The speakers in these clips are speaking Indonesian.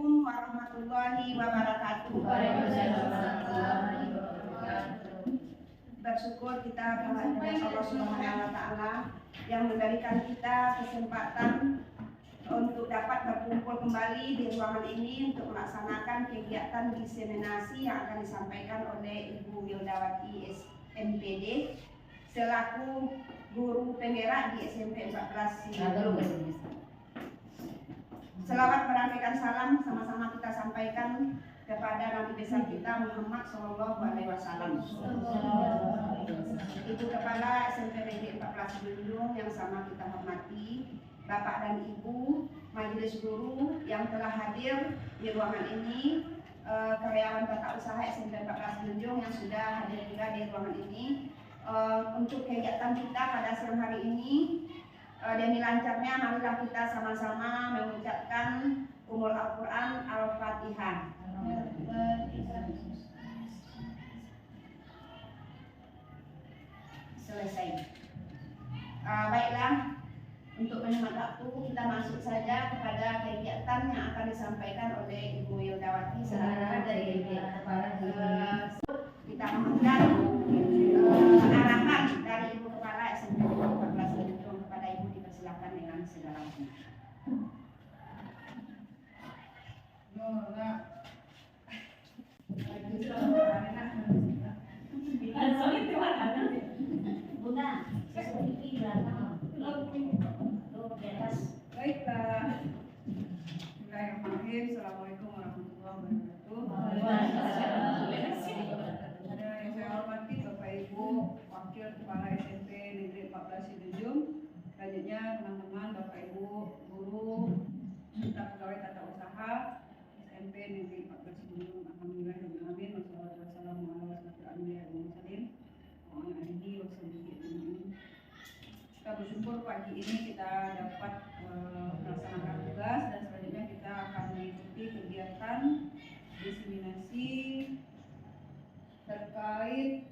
Assalamualaikum warahmatullahi wabarakatuh. Bersyukur kita kehadirat Allah Subhanahu wa Ta'ala yang memberikan kita kesempatan untuk dapat berkumpul kembali di ruangan ini untuk melaksanakan kegiatan diseminasi yang akan disampaikan oleh Ibu Wildawati SMPD selaku guru penggerak di SMP 14 Sidodolo. Selawat meramaikan salam sama-sama kita sampaikan kepada Nabi besar kita Muhammad Shallallahu Alaihi Wasallam. Ibu Kepala SMP Negeri 14 Sidodolo yang sama kita hormati, Bapak dan Ibu Majelis Guru yang telah hadir di ruangan ini, karyawan tata usaha SMP 14 Sidodolo yang sudah hadir juga di ruangan ini. Untuk kegiatan kita pada siang hari ini, demi lancarnya marilah kita sama-sama mengucapkan Ummul Al-Quran Al-Fatihah. Selesai. Baiklah, untuk menghemat waktu kita masuk saja kepada kegiatan yang akan disampaikan oleh Ibu Wildawati selaku dari kita mengundang arahan dari Ibu Kepala SMP 14 Sidodolo kepada Ibu, dipersilakan dengan segala hormat. Baiklah. Bismillahirrahmanirrahim. Assalamualaikum warahmatullahi wabarakatuh. Yang saya hormati Bapak Ibu Wakil Kepala SMP Negeri 14 Sidodolo, selanjutnya teman-teman Bapak Ibu guru serta pegawai tata usaha SMP Negeri 14 Sidodolo. Alhamdulillahirrahmanirrahim. Wassalamualaikum warahmatullahi wabarakatuh. Kita bersyukur pagi ini kita dapat melaksanakan tugas dan selanjutnya kita akan mengikuti kegiatan diseminasi terkait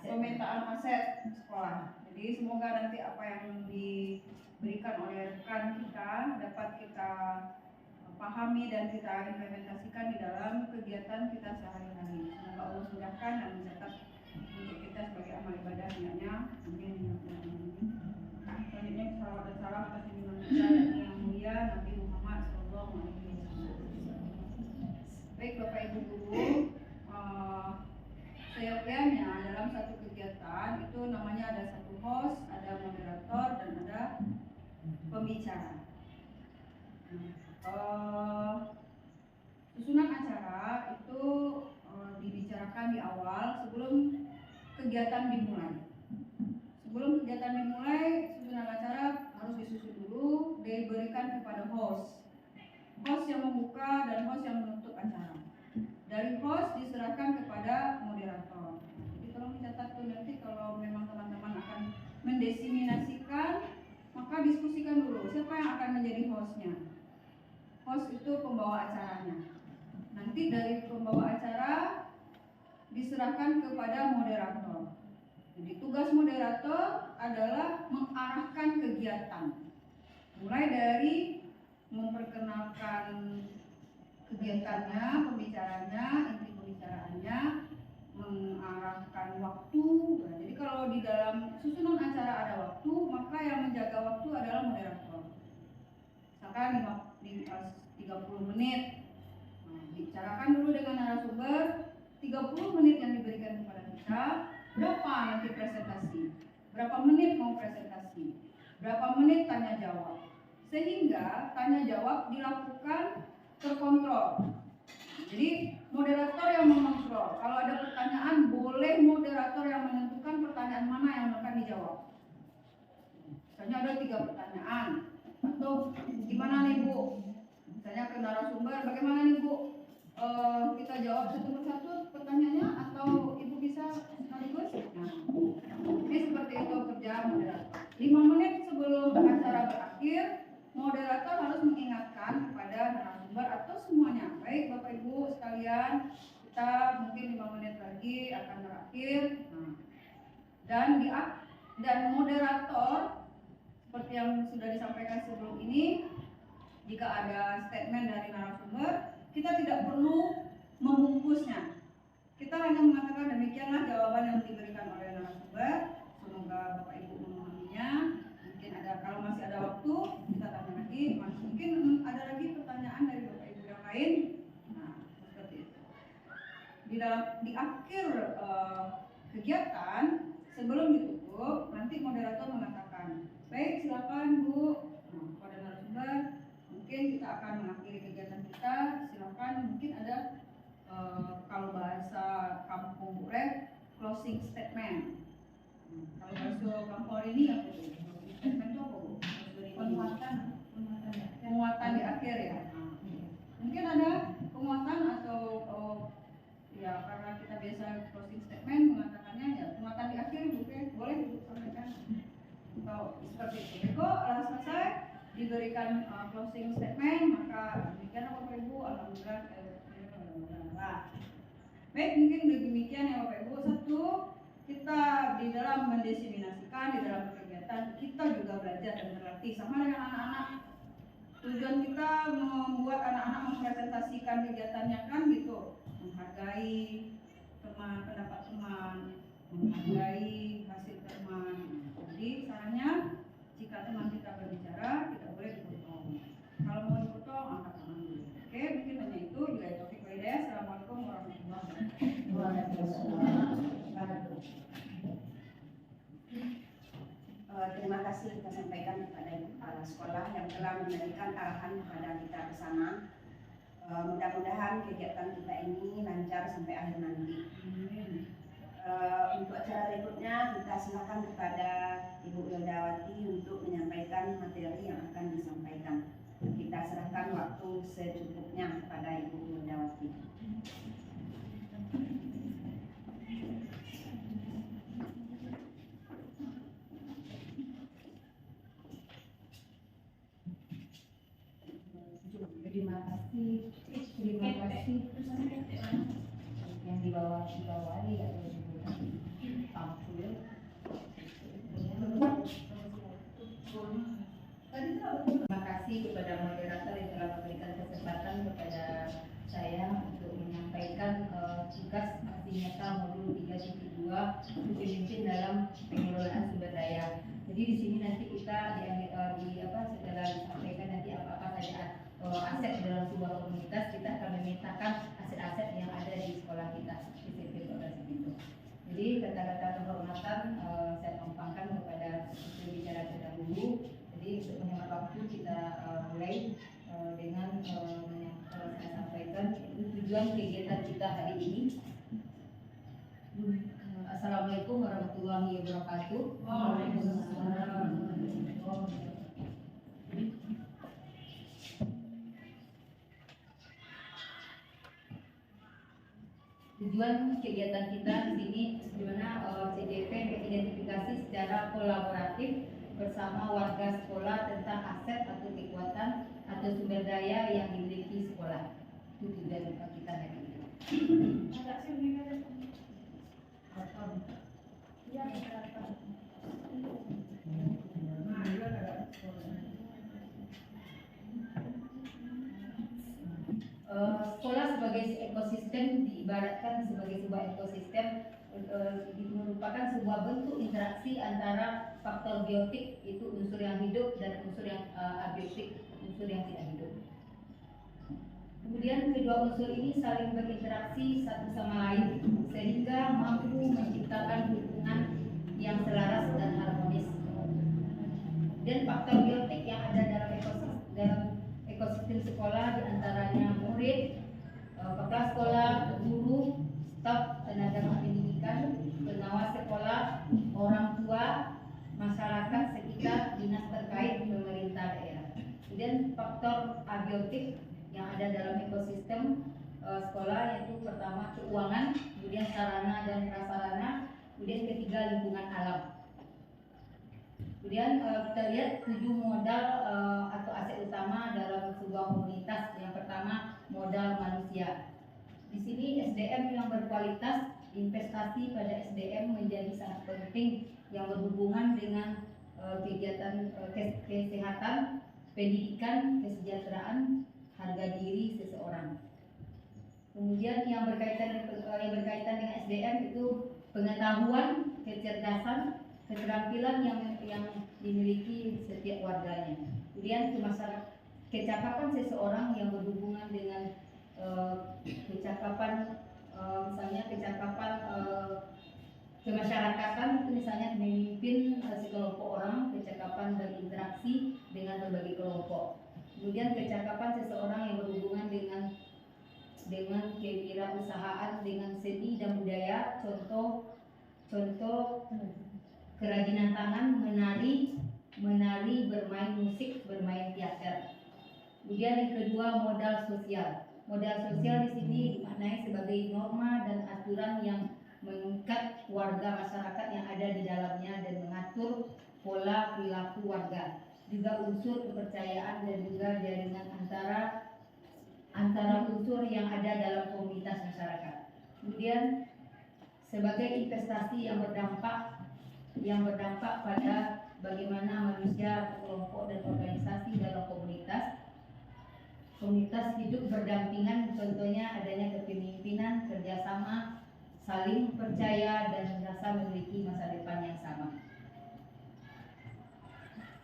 pemetaan aset sekolah. Jadi semoga nanti apa yang diberikan oleh rekan kita dapat kita pahami dan kita implementasikan di dalam kegiatan kita sehari-hari. Semoga Allah mudahkan dan mencatat untuk kita sebagai amal ibadah niatnya. Amin. Selanjutnya salawat dan salam atas junjungan kita yang mulia Nabi Muhammad Sallallahu Alaihi Wasallam. Baik Bapak Ibu guru, seyogyanya dalam satu kegiatan itu namanya ada satu host, ada moderator dan ada pembicara. Susunan acara itu dibicarakan di awal sebelum kegiatan dimulai. Sebelum kegiatan dimulai, susunan acara harus disusun dulu, diberikan kepada host. Host yang membuka dan host yang menutup acara. Dari host diserahkan kepada moderator. Jadi tolong dicatat tuh, nanti kalau memang teman-teman akan mendiseminasikan, maka diskusikan dulu siapa yang akan menjadi hostnya. Host itu pembawa acaranya. Nanti dari pembawa acara diserahkan kepada moderator. Jadi tugas moderator adalah mengarahkan kegiatan. Mulai dari memperkenalkan kegiatannya, pembicaranya, inti pembicaraannya, mengarahkan waktu. Nah, jadi kalau di dalam susunan acara ada waktu, maka yang menjaga waktu adalah moderator. Misalkan 30 menit. Nah, bicarakan dulu dengan narasumber 30 menit yang diberikan kepada kita. Berapa nanti presentasi? Berapa menit mau presentasi? Berapa menit tanya jawab? Sehingga tanya jawab dilakukan terkontrol. Jadi moderator yang mengontrol. Kalau ada pertanyaan, boleh moderator yang menentukan pertanyaan mana yang akan dijawab. Misalnya ada 3 pertanyaan. Atau gimana nih Bu? Misalnya ke narasumber, bagaimana nih Bu? Kita jawab satu persatu pertanyaannya atau Ibu bisa sekaligus? Nah, ini seperti itu kerja moderator. 5 menit sebelum acara berakhir, moderator harus mengingatkan kepada narasumber atau semuanya. Baik Bapak Ibu sekalian, kita mungkin 5 menit lagi akan berakhir. Nah, dan moderator seperti yang sudah disampaikan sebelum ini jika ada statement dari narasumber, kita tidak perlu membungkusnya. Kita hanya mengatakan demikianlah jawaban yang diberikan oleh narasumber. Semoga Bapak Ibu memahaminya. Mungkin kalau masih ada waktu, kita tanya lagi. Mungkin ada lagi pertanyaan dari Bapak Ibu yang lain. Nah, seperti itu. Di akhir kegiatan, sebelum ditutup, nanti moderator mengatakan, baik silakan Bu, kepada narasumber, mungkin kita akan mengakhiri kegiatan kita. Silakan, mungkin ada kalau bahasa kampung Bure, closing statement. Kalau bahasa kampung ini apa Bu? Closing statement itu apa Bu? Penguatan di akhir ya. Mungkin ada penguatan atau ya karena kita biasa closing statement mengatakannya ya penguatan di akhir Bu, boleh Bu sampaikan. Atau seperti itu. Kok selesai diberikan closing statement, maka demikian Bapak Ibu, alhamdulillah. Baik, mungkin demikian ya Bapak Ibu. Satu, kita di dalam mendiseminasikan, di dalam kegiatan kita juga belajar dan berlatih sama dengan anak-anak. Tujuan kita membuat anak-anak mempresentasikan kegiatannya kan gitu, menghargai teman, pendapat teman, menghargai hasil teman. Jadi caranya jika teman kita berbicara, kita boleh dipotong. Kalau mau dipotong, angkat tangan dulu. Oke, mungkin hanya itu. Bila taufiq wal hidayah. Assalamualaikum warahmatullahi wabarakatuh. Terima kasih kita sampaikan kepada kepala sekolah yang telah memberikan arahan kepada kita bersama. Mudah-mudahan kegiatan kita ini lancar sampai akhir nanti. Untuk acara berikutnya kita silakan kepada Ibu Wildawati untuk menyampaikan materi yang akan disampaikan. Kita serahkan waktu secukupnya kepada Ibu Wildawati. Terima kasih yang dibawahi atau tampil. Terima kasih kepada moderator yang telah memberikan kesempatan kepada saya untuk menyampaikan tugas aksi nyata modul 3.2 pemimpin dalam pengelolaan sumber daya. Jadi di sini nanti kita setelah disampaikan nanti apa saja aset dalam sebuah komunitas, kita akan memetakan aset-aset yang ada di sekolah kita di itu. Jadi kata-kata penghormatan saya tumpangkan kepada pembicara terdahulu. Jadi untuk menghemat waktu kita mulai dengan saya sampaikan tujuan kegiatan kita hari ini. Assalamualaikum warahmatullahi wabarakatuh. Tujuan kegiatan kita di sini di mana CDP mengidentifikasi secara kolaboratif bersama warga sekolah tentang aset atau kekuatan atau sumber daya yang dimiliki sekolah. Itu tujuan kita hari ini. Sekolah sebagai ekosistem diibaratkan sebagai sebuah ekosistem merupakan sebuah bentuk interaksi antara faktor biotik itu unsur yang hidup dan unsur yang abiotik unsur yang tidak hidup. Kemudian kedua unsur ini saling berinteraksi satu sama lain sehingga mampu menciptakan hubungan yang selaras dan harmonis. Dan faktor biotik yang ada dalam ekosistem sekolah diantaranya murid, kepala sekolah, guru, staf, tenaga pendidikan, pengawas sekolah, orang tua, masyarakat sekitar, dinas terkait, pemerintah daerah. Kemudian faktor abiotik yang ada dalam ekosistem sekolah yaitu pertama keuangan, kemudian sarana dan prasarana, kemudian ketiga lingkungan alam. Kemudian kita lihat 7 modal atau aset utama dalam sebuah komunitas. Yang pertama modal manusia. Di sini SDM yang berkualitas, investasi pada SDM menjadi sangat penting yang berhubungan dengan kegiatan kesehatan, pendidikan, kesejahteraan, harga diri seseorang. Kemudian yang berkaitan dengan SDM itu pengetahuan, kecerdasan, keterampilan yang dimiliki setiap warganya. Kemudian kecakapan seseorang yang berhubungan dengan kecakapan misalnya kecakapan kemasyarakatan, itu misalnya memimpin sekelompok orang, kecakapan berinteraksi dengan berbagai kelompok. Kemudian kecakapan seseorang yang berhubungan dengan kewirausahaan, dengan seni dan budaya, contoh kerajinan tangan, menari, bermain musik, bermain teater. Kemudian yang kedua, modal sosial. Modal sosial di sini dimaknai sebagai norma dan aturan yang mengikat warga masyarakat yang ada di dalamnya dan mengatur pola perilaku warga. Juga unsur kepercayaan dan juga jaringan antara unsur yang ada dalam komunitas masyarakat. Kemudian sebagai investasi yang berdampak pada bagaimana manusia, kelompok dan organisasi dalam komunitas hidup berdampingan, contohnya adanya kepemimpinan, kerjasama, saling percaya dan merasa memiliki masa depan yang sama.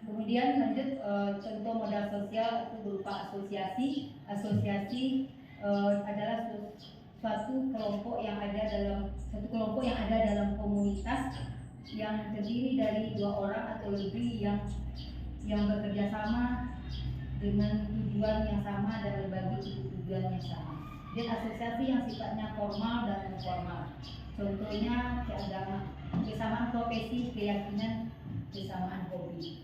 Kemudian lanjut, contoh modal sosial itu berupa asosiasi. Asosiasi adalah suatu kelompok yang ada dalam komunitas yang terdiri dari 2 orang atau lebih yang bekerja sama dengan tujuan yang sama dan berbagi tujuan yang sama. Dan asosiasi yang sifatnya formal dan non formal. Contohnya kesamaan profesi, keyakinan, kesamaan hobi.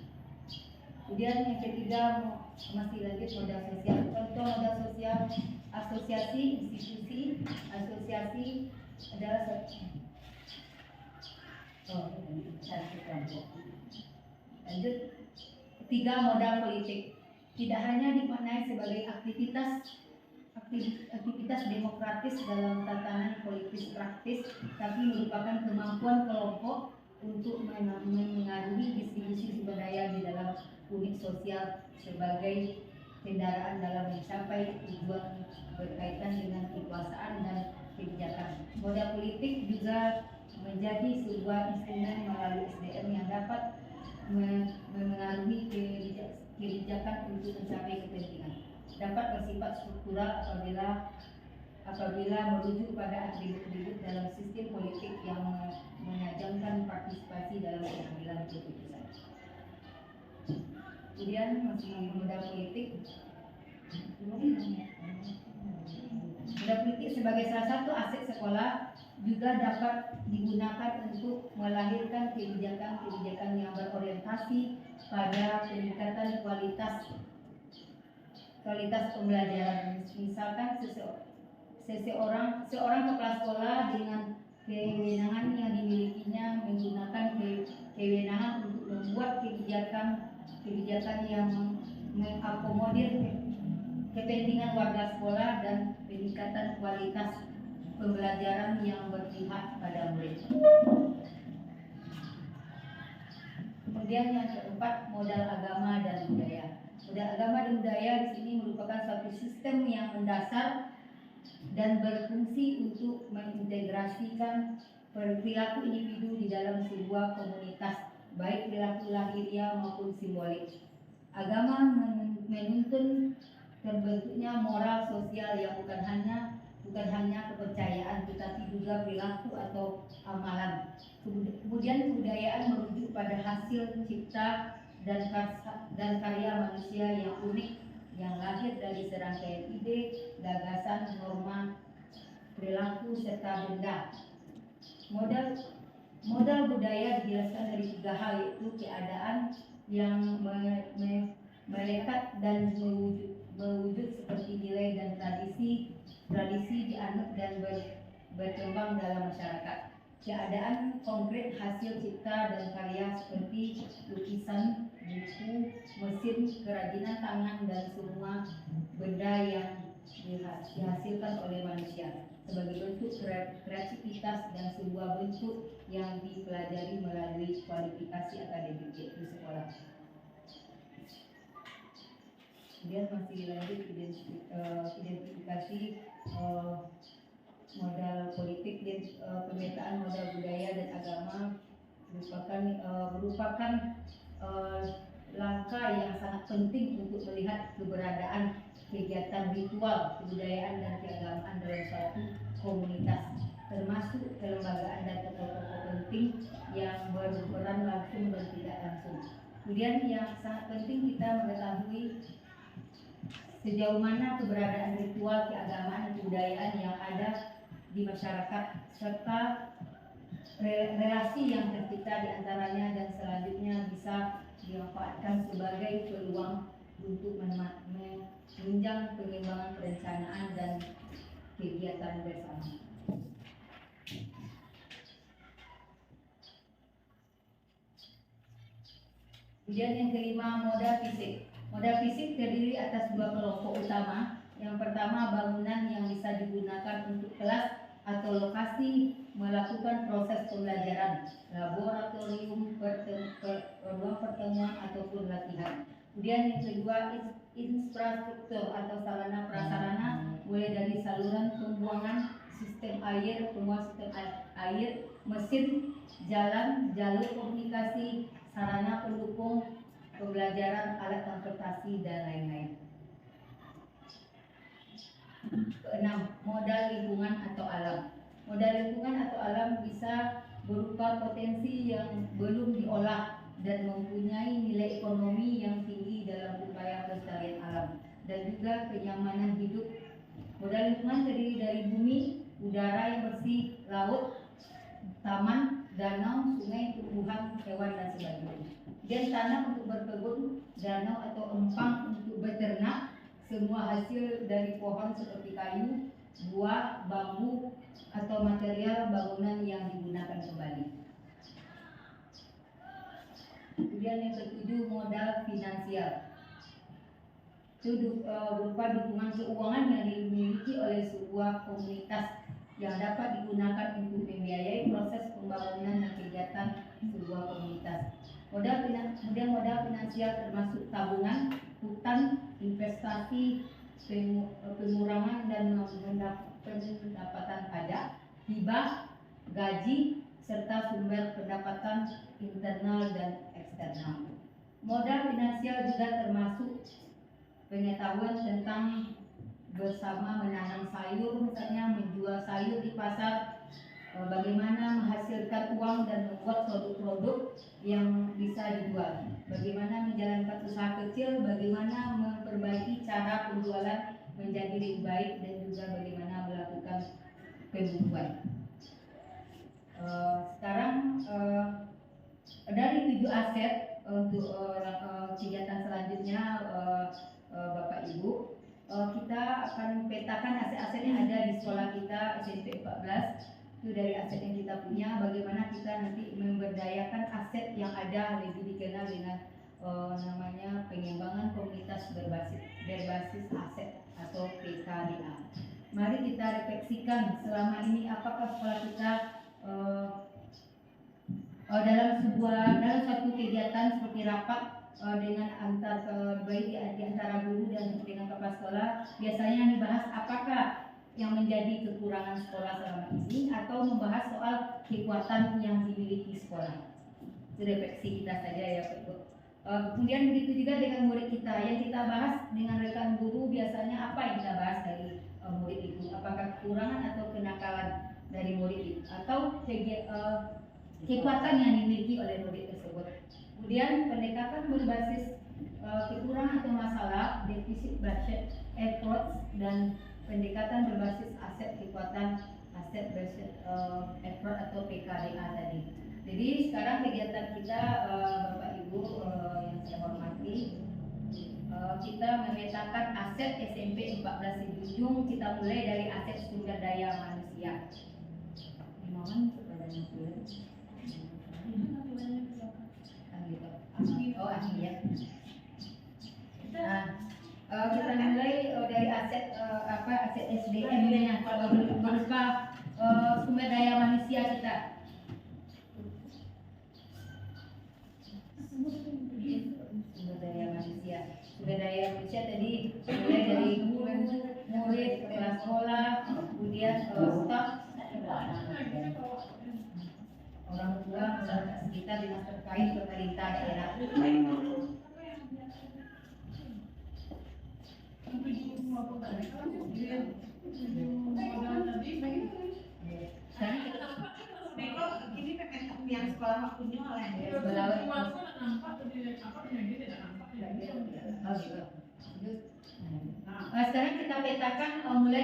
Kemudian yang ketiga masih lanjut modal sosial. Contoh modal sosial, asosiasi, institusi. Asosiasi adalah satu kelompok. Lanjut, ketiga modal politik. Tidak hanya dimaknai sebagai aktivitas demokratis dalam tatanan politis praktis, tapi merupakan kemampuan kelompok untuk mengaruhi distribusi sumber daya di dalam unit sosial sebagai kendaraan dalam mencapai tujuan berkaitan dengan kekuasaan dan kebijakan. Modal politik juga menjadi sebuah instrumen melalui SDM yang dapat mengaruhi kebijakan untuk mencapai kepentingan. Dapat bersifat struktural apabila merujuk pada atribut-atribut dalam sistem politik yang menajamkan partisipasi dalam pengambilan keputusan. Kemudian masih modal politik. Modal politik sebagai salah satu aset sekolah juga dapat digunakan untuk melahirkan kebijakan-kebijakan yang berorientasi pada peningkatan kualitas pembelajaran. Misalkan seorang kepala sekolah dengan kewenangan yang dimilikinya menggunakan kewenangan untuk membuat kebijakan yang mengakomodir kepentingan warga sekolah dan peningkatan kualitas pembelajaran yang berpihak pada murid. Kemudian yang keempat, modal agama dan budaya. Modal agama dan budaya di sini merupakan suatu sistem yang mendasar dan berfungsi untuk mengintegrasikan perilaku individu di dalam sebuah komunitas, baik perilaku lahiriah maupun simbolik. Agama menuntun terbentuknya moral sosial yang bukan hanya kepercayaan, tetapi juga perilaku atau amalan. Kemudian kebudayaan merujuk pada hasil cipta dan karya manusia yang unik, yang lahir dari serangkaian ide, gagasan, norma, perilaku serta benda. Modal budaya dijelaskan dari 3 hal, yaitu keadaan yang melekat dan mewujud seperti nilai dan tradisi dianut dan berkembang dalam masyarakat. Keadaan konkret hasil cipta dan karya seperti lukisan, buku, mesin, kerajinan tangan, dan semua benda yang dihasilkan oleh manusia sebagai bentuk kreativitas dan sebuah bentuk yang dipelajari melalui kualifikasi akademik yaitu sekolah. Kemudian masih lanjut identifikasi modal politik dan pemetaan modal budaya dan agama merupakan langkah yang sangat penting untuk melihat keberadaan kegiatan ritual kebudayaan dan keagamaan dalam suatu komunitas, termasuk kelembagaan dan tokoh-tokoh penting yang berperan langsung dan tidak langsung. Kemudian yang sangat penting kita mengetahui sejauh mana keberadaan ritual keagamaan dan kebudayaan yang ada di masyarakat serta relasi yang tercipta di antaranya dan selanjutnya bisa dimanfaatkan sebagai peluang untuk menunjang pengembangan perencanaan dan kegiatan bersama. Kemudian yang kelima, modal fisik. Modal fisik terdiri atas dua kelompok utama. Yang pertama, bangunan yang bisa digunakan untuk kelas atau lokasi melakukan proses pembelajaran, laboratorium, ruang pertemuan ataupun latihan. Kemudian yang kedua, infrastruktur atau sarana prasarana, mulai dari saluran pembuangan, sistem air, penguas sistem air, mesin, jalan, jalur komunikasi, sarana pendukung pembelajaran, alat transportasi dan lain-lain. Keenam, modal lingkungan atau alam. Modal lingkungan atau alam bisa berupa potensi yang belum diolah dan mempunyai nilai ekonomi yang tinggi dalam upaya pelestarian alam dan juga kenyamanan hidup. Modal lingkungan terdiri dari bumi, udara yang bersih, laut, taman, danau, sungai, tumbuhan, hewan dan sebagainya. Dan tanah untuk berkebun, danau atau empang untuk beternak, semua hasil dari pohon seperti kayu, buah, bambu, atau material bangunan yang digunakan kembali. Kemudian yang ketujuh, modal finansial. Itu berupa dukungan keuangan yang dimiliki oleh sebuah komunitas yang dapat digunakan untuk membiayai proses pembangunan dan kegiatan sebuah komunitas. Kemudian modal finansial termasuk tabungan, hutang, investasi, pengurangan dan pendapatan pajak, hibah, gaji, serta sumber pendapatan internal dan eksternal. Modal finansial juga termasuk pengetahuan tentang bersama menanam sayur, misalnya menjual sayur di pasar, bagaimana menghasilkan uang dan membuat produk-produk yang bisa dijual, bagaimana menjalankan usaha kecil, bagaimana memperbaiki cara penjualan menjadi lebih baik, dan juga bagaimana melakukan pembukuan. Sekarang dari 7 aset untuk kegiatan selanjutnya, Bapak Ibu, kita akan petakan aset-aset yang ada di sekolah kita SMP 14. Itu dari aset yang kita punya, bagaimana kita nanti memberdayakan aset yang ada, lebih dikenal dengan namanya pengembangan komunitas berbasis aset atau PKDA. Mari kita refleksikan selama ini apakah sekolah kita dalam suatu kegiatan seperti rapat dengan baik di antara guru dan dengan kepala sekolah, biasanya dibahas apakah yang menjadi kekurangan sekolah selama ini atau membahas soal kekuatan yang dimiliki sekolah. Itu refleksi kita saja ya Pak Ibu. Kemudian begitu juga dengan murid kita, yang kita bahas dengan rekan guru biasanya apa yang kita bahas dari murid itu, apakah kekurangan atau kenakalan dari murid itu atau kekuatan yang dimiliki oleh murid tersebut. Kemudian pendekatan berbasis kekurangan atau masalah, defisit budget approach, dan pendekatan berbasis aset kekuatan aset based effort atau PKDA tadi. Jadi sekarang kegiatan kita Bapak Ibu yang saya hormati, kita memetakan aset SMP 14 Sijunjung. Kita mulai dari aset sumber daya manusia. Mohon kepada ahli ya. Kita mulai dari aset aset SDM-nya berupa sumber daya manusia kita. Sumber daya manusia tadi masyarakat sekitar, dinas terkait, pemerintah daerah. Sekarang kita Beko, ini PPN yang sekolah waktunya oleh sekarang kita petakan mulai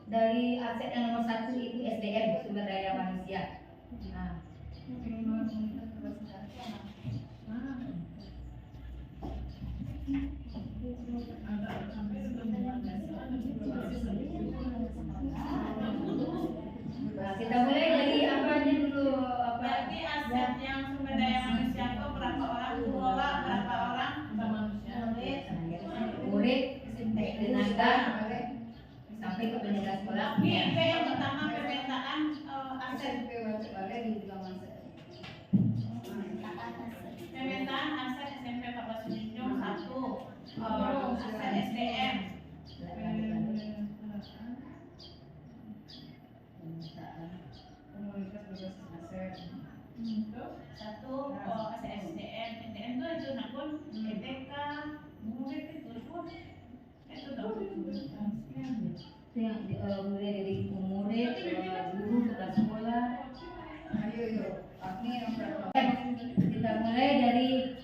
dari aset yang nomor 1 itu SDM, sumber daya manusia. Nah, kita mulai dari apanya dulu? Berarti aset yang sumber daya manusia itu berapa orang pengelola, berapa orang murid, tenaga, sampai ke penjaga sekolah. Ini yang pertama pemetaan aset. Pemetaan aset SMP 14 Junjung 1, aset SDM. Satu aset SDM. SDM itu nakun ETK, murid itu dong. Itu yang mulai dari murid, guru, kepala sekolah. Kita mulai dari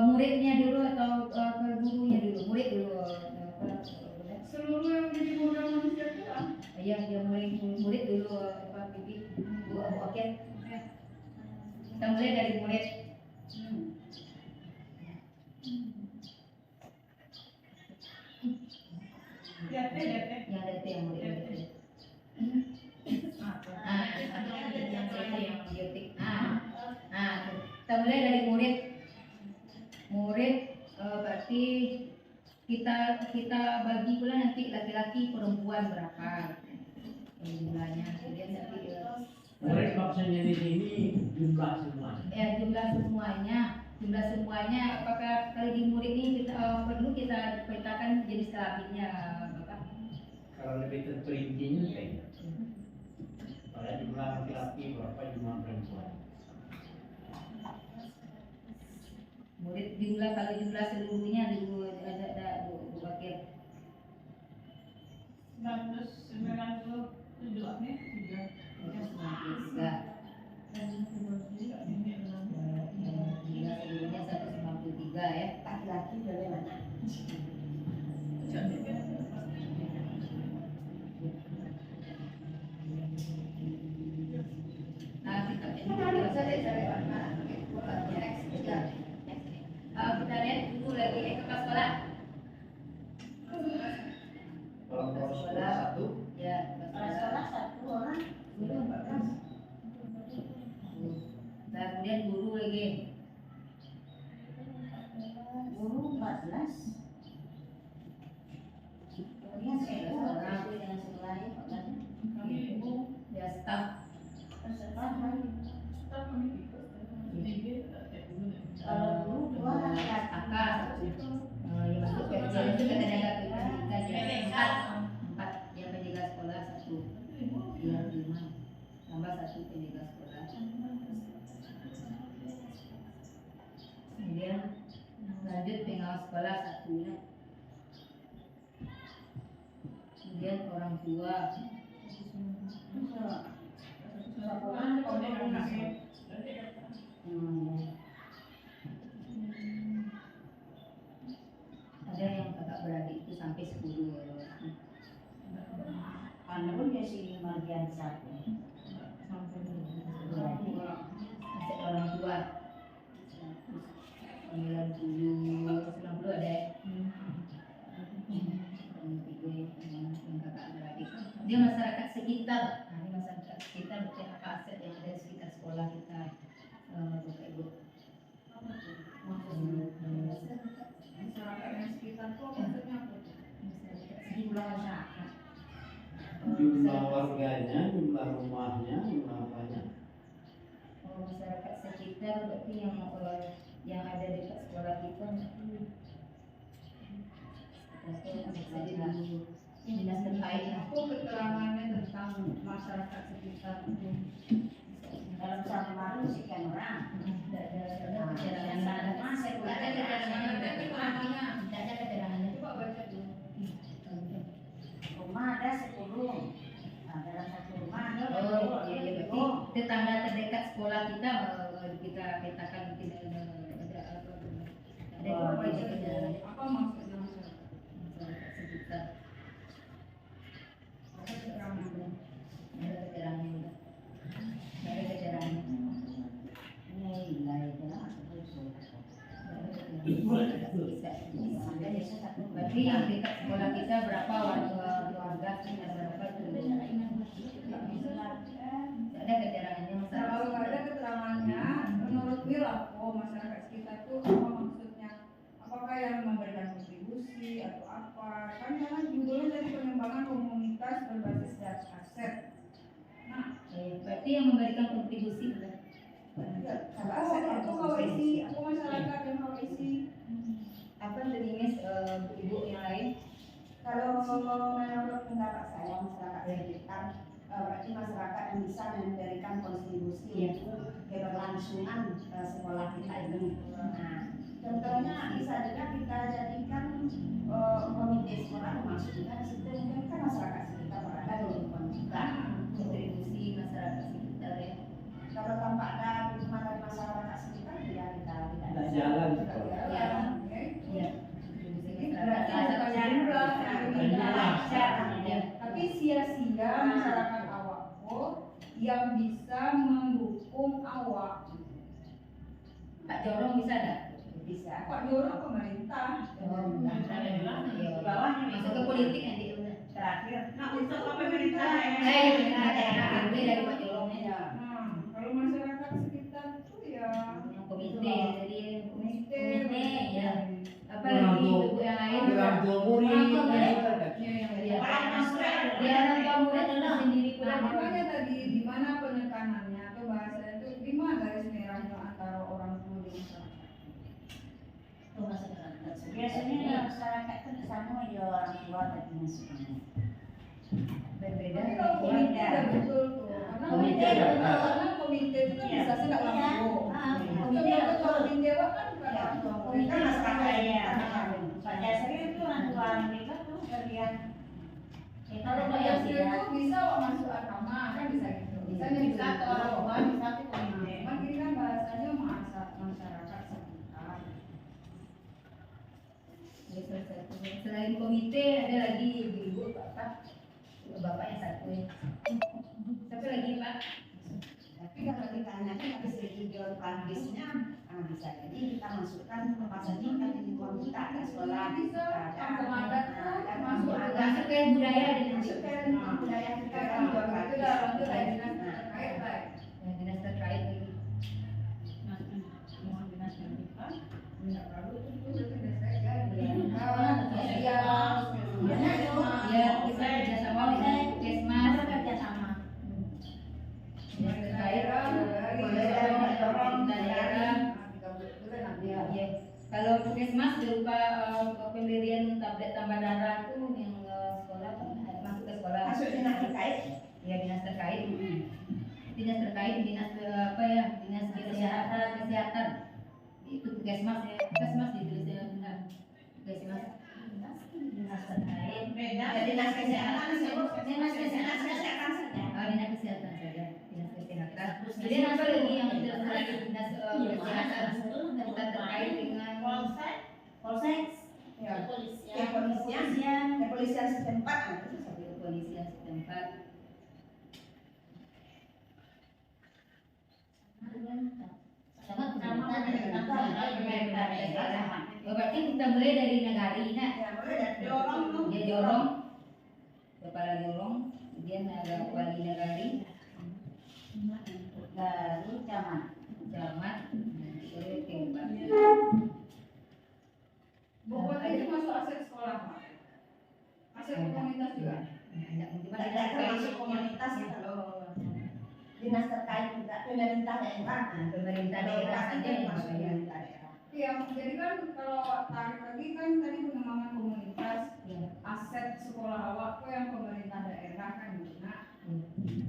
muridnya dulu atau ke gurunya dulu. Murid dulu. Seluruh yang jadi modal manusia itu Ya, dia mulai murid dulu Bibi. Oke. Kita mulai dari murid. DP. Yang DP yang murid. Yang DP yang biotik. Kita mulai dari murid. Murid berarti kita bagi pula nanti laki-laki perempuan berapa jumlahnya. Kemudian nanti Murid maksudnya di sini jumlah semua. ya jumlah semuanya apakah kali di murid ini kita perlu kita petakan jenis kelaminnya Bapak? Kalau lebih terperincinya kayak pada jumlah laki-laki berapa jumlah perempuan. Murid jumlah kalau jumlah seluruhnya dulu ada Bu Bakir. 997 nih. 93. Jumlah seluruhnya 193 ya. laki-laki dari mana? Kita lihat dulu lagi kepala sekolah. Kalau sekolah satu, Ya, Sekolah 1 orang, guru 14. nah, kemudian guru lagi. Guru 14. Kemudian sekolah yang sekolahnya 14. Ya, staff. Peserta lagi. Kalau guru 2 laki-laki. Akar. Yang masuk ke jalan itu kan ada pendidikan empat yang penjaga sekolah 1, 2, 5 tambah 1 penjaga sekolah. Kemudian lanjut pengawas sekolah 1 ya. Kemudian orang tua. Ada yang kakak beradik itu sampai 10 ya. Anda pun dia si bagian 1. Aset orang tua 90 ada ya. Yang kakak beradik. Dia masyarakat sekitar. Nah, ini masyarakat sekitar berarti apa aset yang ada di sekitar sekolah kita, Bapak Ibu. masyarakat yang sekitar tuh maksudnya apa? Sejumlah masyarakat. jumlah warganya, jumlah rumahnya, jumlah apanya. Masyarakat sekitar berarti yang ada dekat sekolah kita. Dinas terkait lah. Aku keterangannya tentang masyarakat sekitar itu. dalam satu baru sekian orang. Tidak ada keterangan. Masa itu Tidak ada keterangannya. Ada keterangannya. Tidak ada keterangannya. Coba baca dulu. rumah ada 10. Nah, dalam satu rumah ada Oh, iya, iya, berarti tetangga terdekat sekolah kita kita petakan mungkin ada apa? Ada Oh, baca iya. keterangan Apa maksudnya masyarakat? masyarakat sekitar. Ada keterangan. Ada keterangannya enggak? Tidak ada keterangannya. ini nilai itu lah. Ada desa satu. Berarti yang dekat sekolah kita berapa warga sekitar berapa itu? Tidak ada keterangannya Kalau nggak ada keterangannya, menurut Will aku masyarakat sekitar tuh apa maksudnya? Apakah yang memberikan kontribusi atau apa? Kan karena judulnya dari pengembangan komunitas berbasis data aset. Nah, Berarti yang memberikan kontribusi bukan? aku mau isi, aku masyarakat yang mau isi. Apa jenis ibu yang lain? Kalau menurut pendapat saya masyarakat sekitar berarti masyarakat yang bisa memberikan kontribusi untuk keberlangsungan sekolah kita ini. Nah, contohnya bisa juga kita jadikan komite sekolah masuk juga di situ mungkin kan masyarakat sekitar berada di lingkungan kita. Kontribusi masyarakat sekitar ya. Kalau tanpa ada dukungan dari masyarakat sekitar ya kita tidak Tidak bisa. jalan sekolah. Ya. Iya. Kontribusi Jadi masyarakat. berarti bukan jumlah yang Iya. tidak, tapi sia-sia masyarakat awakku yang bisa mendukung awak. Pak Jorong bisa enggak? Bisa. Pak Joro pemerintah. Di bawahnya masuk ke politik nanti udah. terakhir. Nah, untuk pemerintah Ada dari Pak Jorong ya. Nah, kalau masyarakat sekitar tuh ya Yang komite jadi komite, ya. Apa Orang lagi tua- ibu yang lain? Orang tua murid. Orang tua murid. Ya. Iya. Orang Nasrani. Dia orang tua murid adalah sendiri pula. Nah, makanya tadi di mana penekanannya atau bahasanya itu di mana garis merahnya antara orang tua dan masyarakat. Tuh masyarakat. Biasanya masyarakat itu di sana ya orang tua tapi masuknya. Berbeda. Tapi kalau komite udah betul tuh, karena Komite komite ada. karena komite itu kan bisa sih nggak langsung. Komite ketua komite kan Ya, ketua komite komite masyarakat ya. Pada dasarnya itu orang tua mereka tuh bagian. Kalau bayar itu bisa kok masuk agama kan bisa gitu. Bisa nih bisa ke orang tua, bisa ke komite. Cuman ini kan bahasanya masyarakat sekitar. Selain komite ada lagi ibu-ibu bapak, bapaknya satu ya. Siapa lagi Pak? Tapi kalau kita nanti habis video praktisnya, bisa jadi kita masukkan pasal ini kan di lingkungan kita ada sekolah, Bisa kampung adat tuh ada masuk kampung juga. Masuk ke budaya dan masuk ke lingkungan budaya kita Kita kan kan juga itu praktis. udah lanjut dari dinas Nah, terkait lah. yang dinas terkait lagi. Enggak perlu itu dinas terkait. Iya. Ya, kita kerjasama dengan Kesmas. Dinas terkait, pemerintah daerah. Ya. Kalau Puskesmas berupa pemberian tablet tambah darah itu yang sekolah masuk ke sekolah. masuk dinas terkait. Ya dinas terkait. Dinas terkait dinas apa ya? Dinas kesehatan. Itu Puskesmas ya. Puskesmas ditulisnya benar. Puskesmas. Dinas terkait. Beda. Ya, dinas kesehatan disebut Dinas kesehatan saja. Oh, dinas kesehatan saja. Dinas kesehatan. Kemudian apa lagi yang terkait dinas kesehatan? Kita terkait dengan Polsek, Polsek. Ya, kepolisian, kepolisian, kepolisian setempat, nah, itu bisa kepolisian setempat. Oh, berarti kita mulai dari negari nak. ya boleh dari Jorong tuh. Dia jorong, kepala jorong, kemudian ada wali negari, Lalu camat. camat, baru tempat. Bogor itu masuk aset sekolah, Pak. Aset komunitas juga. Tidak mungkin tidak termasuk komunitas ya, kalau dinas terkait juga pemerintah daerah. pemerintah daerah saja yang masuk bayar. pemerintah daerah. Iya, jadi kan kalau tarik lagi kan tadi pengembangan komunitas, Ya. aset sekolah awak tuh yang pemerintah daerah kan gitu. Nah, Hmm.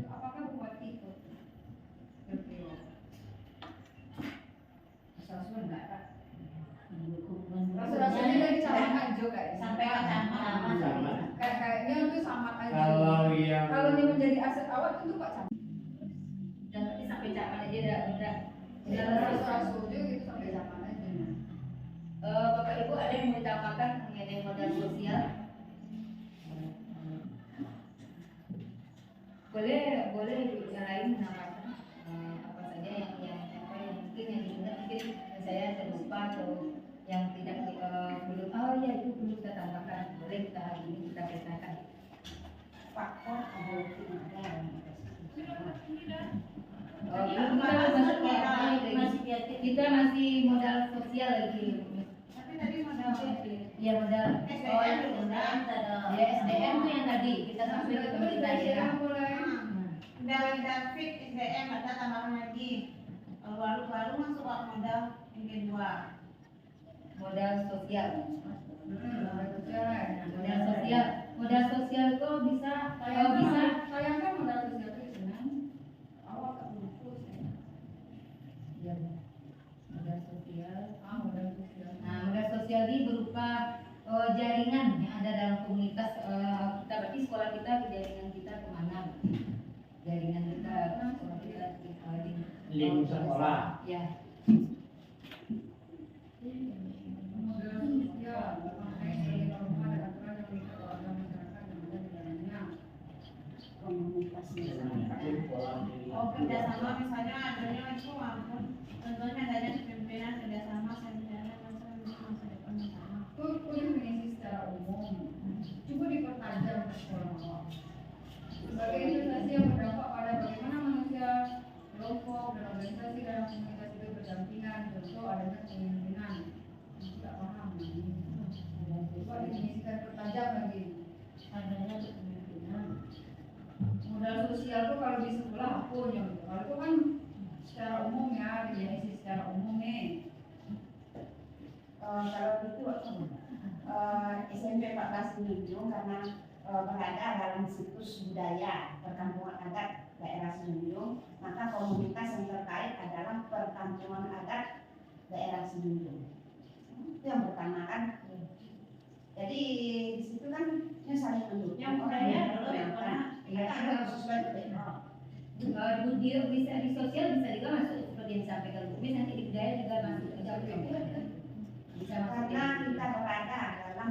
apakah bupati ikut? Oke. aja kayaknya. Sampai ke camat. Camat. Kayaknya itu samar aja. Kalau yang Kalau dia menjadi aset awal itu kok camat. Dan tapi sampai camat aja udah Ya, rasul juga gitu sampai camat aja. Bapak Ibu ada yang mau ditambahkan mengenai modal sosial? Boleh yang lain menambahkan apa saja yang mungkin yang diingat mungkin saya terlupa atau yang tidak belum ya itu perlu kita tambahkan, boleh kita hari ini kita ceritakan. faktor ada Kita masih modal sosial lagi. Tapi tadi modal Ya modal SDM ya SDM itu yang tadi kita sampai ke pemerintah daerah. Udah fix SDM ada tambahan lagi. Kalau baru-baru masuk modal yang kedua. Modal sosial. Modal Modal sosial itu bisa Saya kan modal sosial itu senang. Awal tak lupus. ya, modal sosial. Modal sosial. Nah, modal sosial ini berupa jaringan yang ada dalam komunitas kita, berarti sekolah kita, jaringan kita kemana? Jaringan kita, sekolah kita di link sekolah. Ya. Modal sosial. Makanya sebagai norma dan aturan yang mengikat warga masyarakat yang ada di dalamnya. komunitas Oh, kerjasama misalnya adanya itu ampun. Contohnya adanya pimpinan kerjasama sarjana masa depan bersama. Kuliah mengisi secara umum. Coba dipertajam ke sekolah awal. Sebagai investasi yang berdampak pada bagaimana manusia kelompok dan organisasi dalam komunitas itu berdampingan, contoh adanya kepemimpinan. Tidak paham ini. Coba diisikan pertajam lagi. Adanya kepemimpinan. Modal sosial itu kalau di sekolah apa ya? Kalau itu kan secara umum ya, diisi secara umum nih. kalau itu SMP 14 Semenanjung karena berada dalam situs budaya perkampungan adat daerah Semenanjung, maka komunitas yang terkait adalah perkampungan adat daerah Semenanjung. Itu yang pertama kan. Jadi di situ kan saling mendukung. Yang budaya dulu ya, karena Iya, ada sesuai Bisa di sosial bisa juga masuk seperti yang disampaikan Bu Mis, nanti di budaya juga masuk ke dalam bisa masuk karena kita berada dalam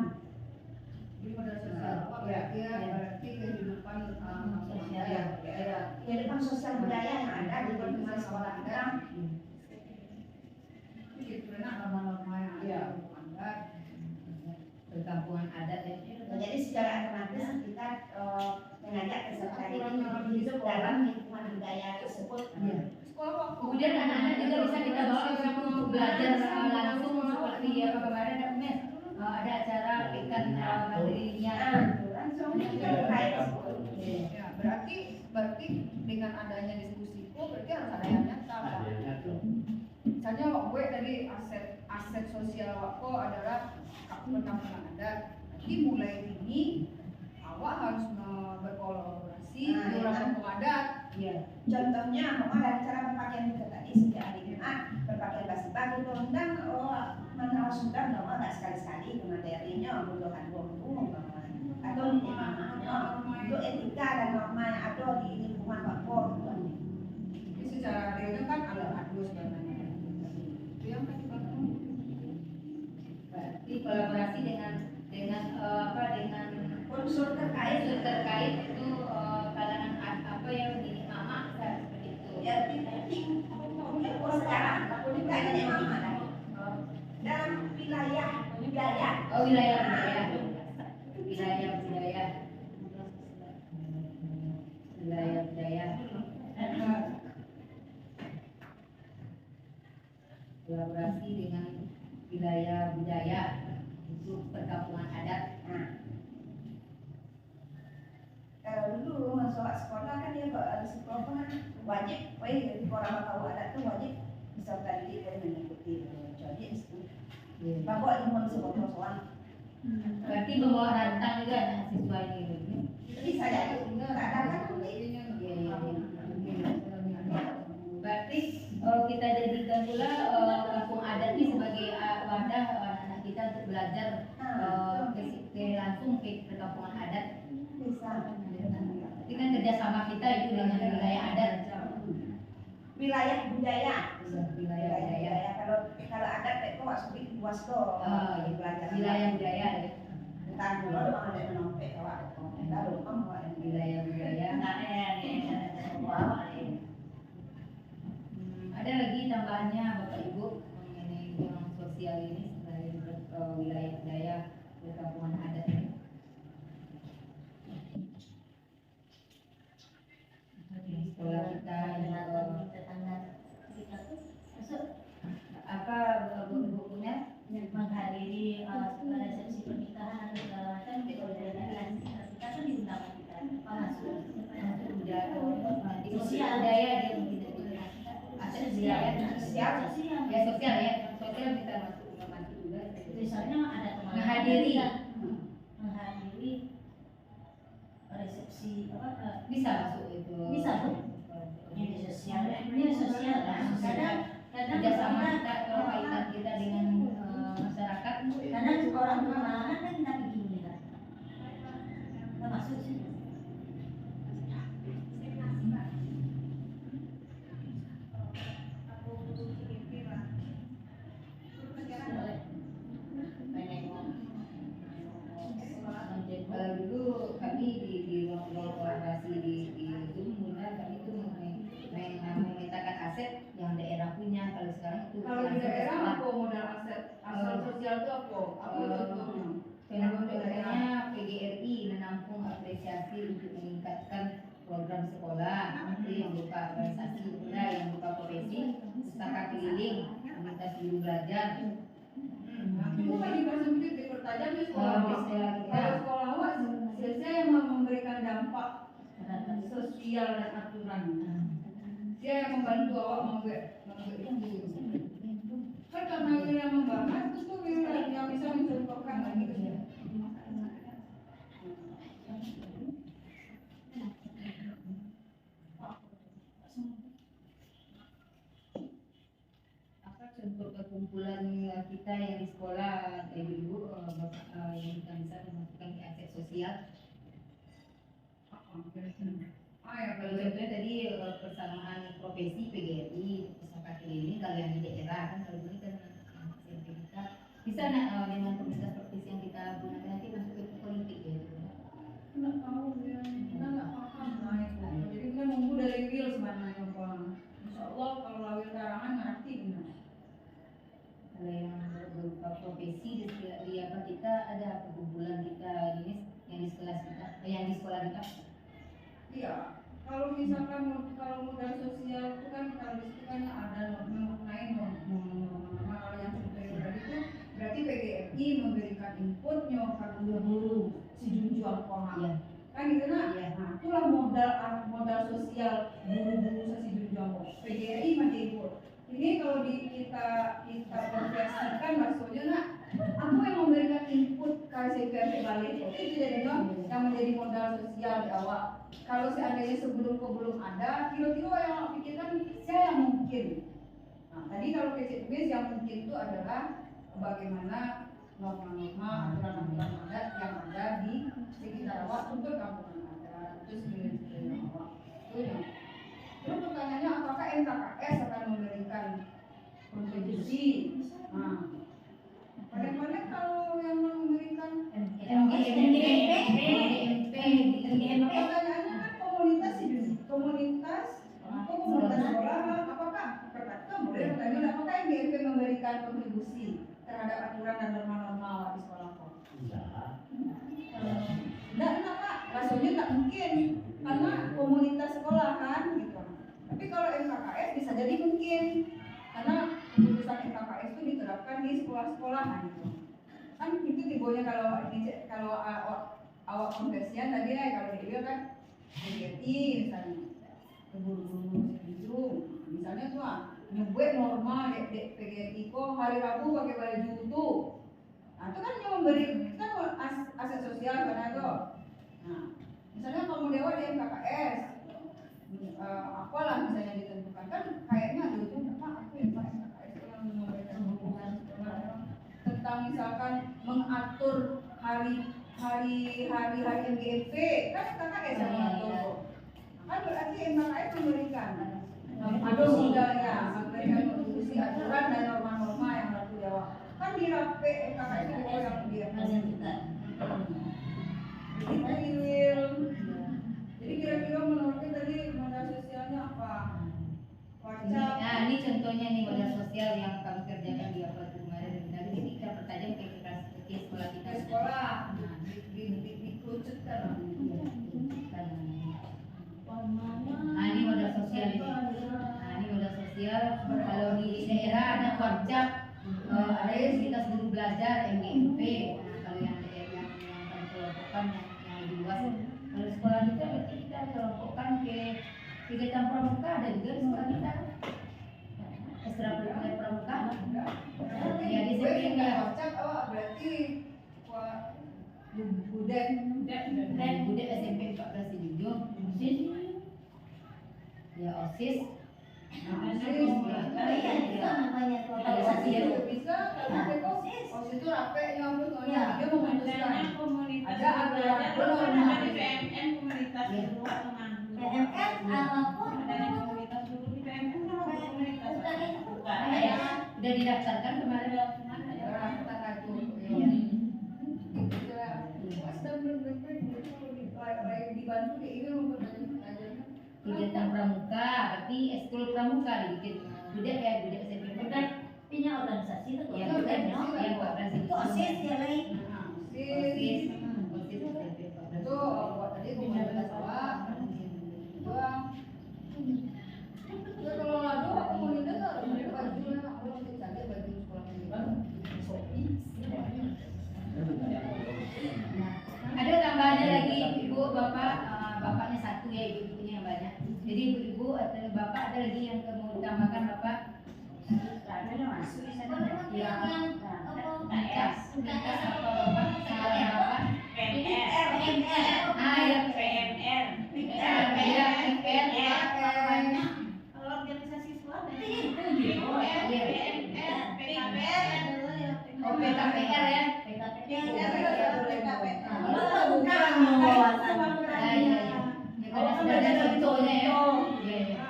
Jadi modal sosial apa berarti ya? Berarti kehidupan sosial daerah. kehidupan sosial budaya yang ada di lingkungan sekolah kita. Itu enak norma-norma yang ada di adat. perkampungan adat ya. Jadi secara alternatif kita mengajak peserta hidup dalam lingkungan budaya tersebut. Kemudian anak-anak juga bisa kita bawa ke situ untuk belajar langsung seperti yang kemarin ada Mes, ada acara ikan materinya. Langsung kita terkait. Ya, berarti dengan adanya diskusi itu berarti harus ada yang nyata. Pak. Adanya tuh. Misalnya Wak gue tadi aset sosial Wakko adalah perkampungan adat. Jadi mulai ini awak harus berkolaborasi di orang kampung adat. Iya. Contohnya, mama dari cara berpakaian kita tadi sejak hari Jumat berpakaian basi baru dan menara sudah mama nggak sekali-sekali ke materinya untuk atau di mamanya untuk etika dan norma yang ada di lingkungan Wakko. Jadi secara real kan ada adu sebenarnya. Itu yang tadi Pak. Berarti kolaborasi dengan dengan Unsur terkait itu kalangan apa yang ini mama seperti itu. ya sekarang kita ini mama dalam wilayah budaya. Oh wilayah budaya. Kolaborasi dengan wilayah budaya itu perkampungan adat. Nah, kalau dulu masuk sekolah kan dia kalau sekolah kan wajib, jadi orang tahu adat tuh wajib peserta didik dan mengikuti. Jadi itu bawa ilmu sebuah Berarti membawa rantang juga anak siswa ini. bisa jadi kadang-kadang Berarti kita jadikan pula kampung adat ini sebagai wadah anak-anak kita untuk belajar langsung ke perkampungan adat. Bisa. Tapi kan kerjasama kita itu dengan wilayah adat. Wilayah budaya. Wilayah budaya. Kalau adat itu maksudnya luas tuh. Wilayah budaya ya. Entar dulu ada menompe kawak. Lalu Wilayah budaya. Ada lagi tambahannya Bapak Ibu mengenai yang sosial ini selain wilayah budaya perkampungan adat ini? Di sekolah kita apa bukunya menghadiri resepsi pernikahan atau segala macam kita udah kita kan diundang kita apa masuk di sosial budaya dia mungkin aset budaya sosial ya sosial kita masuk juga misalnya ada teman menghadiri resepsi apa bisa masuk itu bisa tuh ini sosial kadang kerjasama kita kaitan kita dengan masyarakat kadang orang tunangan kan kita begini kan kita masuk sih dulu kami di ruang kolaborasi di Zoom kemudian kami itu memetakan aset yang daerah punya. Kalau sekarang itu Kalau di daerah apa modal aset sosial itu apa contohnya? Contohnya PGRI menampung apresiasi untuk meningkatkan program sekolah itu yang berupa organisasi pemuda yang berupa profesi pustaka keliling komunitas guru belajar. Cuma kan dipersempit dipertajam di sekolah. Kalau sekolah awak biasanya yang memberikan dampak sosial dan aturan. Dia yang membantu awak membuat itu. Kan karena wilayah membahas itu wilayah yang bisa mencontohkan lagi ke dia. Contoh perkumpulan kita yang di sekolah dari dulu yang kita bisa memasukkan ke aset sosial. Kalau contohnya tadi persamaan profesi PGRI, pustaka keliling kalau yang di daerah kan kalau ini kan SMP kita bisa dengan komunitas profesi yang kita gunakan nanti masuk ke politik ya. Nggak tahu dia, kita nggak paham lah itu. Jadi kita nunggu dari Will sebenarnya Bang. Insya Allah kalau lawil karangan ngerti benar. Kalau yang berupa profesi di apa kita ada perkumpulan kita ini yang di kelas kita, yang di sekolah kita. Iya, kalau misalkan kalau modal sosial itu kan kalau di situ kan ada mengenai norma kalau yang superior tadi itu berarti PGRI memberikan inputnya kepada guru si junjung pohon. Iya. Kan gitu nak? Iya. Nah, itulah modal sosial guru-guru si junjung pohon. PGRI masih input. Ini kalau kita konversikan maksudnya nak, aku yang memberikan input KCPMP balik itu jadi yang menjadi modal sosial di awal. Kalau seandainya sebelum ada, kira-kira yang aku pikirkan saya yang mungkin. Nah, tadi kalau KCPMP yang mungkin itu adalah bagaimana norma-norma aturan-aturan adat yang ada di sekitar awak untuk kampungan adat itu sekeliling awak. Itu yang. Terus pertanyaannya apakah NKKS akan memberikan kontribusi? Nah, bagaimana kalau yang memberikan pertanyaannya kan komunitas sih, komunitas sekolah, apakah pertanyaan boleh bertanya apakah MGMP memberikan kontribusi terhadap aturan dan norma-norma awak di sekolah kok? Enggak, Pak. Rasanya enggak mungkin karena komunitas sekolah kan gitu. Tapi kalau NKKS bisa jadi mungkin karena keputusan NKKS itu diterapkan di sekolah-sekolahan gitu. Kan itu tibonya kalau awak konversian tadi kalau di kan PGRI misalnya guru-guru itu misalnya tuh nyebut norma dek PGRI kok hari Rabu pakai baju tuh. Nah itu kan yang memberi kan aset sosial karena itu. Nah misalnya kamu dewa di NKKS apalah misalnya ditentukan kan kayaknya ada itu Pak aku yang NKKS yang memberikan hubungan tentang misalkan mengatur hari MGMP kan KKS yang mengatur. Kan berarti MKKS memberikan ada modalnya, memberikan kontribusi aturan dan norma-norma yang harus dijawab. Kan di RAP KKS itu yang dia. Jadi kira-kira menurutnya tadi modal sosialnya apa? Nah, ini contohnya nih modal sosial yang kami kerjakan di awal kemarin. Nah, ini kita pertajam ke sekolah kita. Ke sekolah dikerucutkan. Nah, ini modal sosial ini. Nah, ini modal sosial. Kalau di daerah ada WhatsApp, ada fasilitas guru belajar MGMP. Nah, kalau yang daerah yang kami kelompokkan yang lebih luas. Kalau sekolah kita berarti kita kelompokkan ke kegiatan pramuka ada juga di sekolah kita. Ekstrakurikuler pramuka. Ya di Gue sini nggak ya. WhatsApp, berarti Buden Bude SMP 14 Junjung. OSIS. Ya OSIS. bisa tapi kok OSIS itu rapenya dia memutuskan Adanya komunitas ada aturan belajar norma. ada di PMN komunitas guru atau nganggur. Adanya komunitas guru di PMN kalau komunitas bukan. Udah didaftarkan kemarin. Dibantu kayak ini Kegiatan pramuka, berarti ekskul pramuka dibikin. Bude ya, bude SMP. Punya organisasi itu Ya, tuh, bude yang 14 itu OSIS ya lain. OSIS. OSIS SMP 14. itu buat tadi komunitas awak ya kalau ngadu komunitas harus baju kalau untuk cari baju sekolah Ada tambahannya lagi ibu bapak, bapaknya satu ya, ibu-ibunya yang banyak. Jadi ibu-ibu atau bapak ada lagi yang mau ditambahkan bapak? Ya, Unitas apa bapak? Salah bapak? PMR. Ah ya, PMR. ya PMR. Kalau organisasi sekolah Oh PKPR ya? Ah iya iya. Ya karena sudah ada contohnya ya. Iya iya.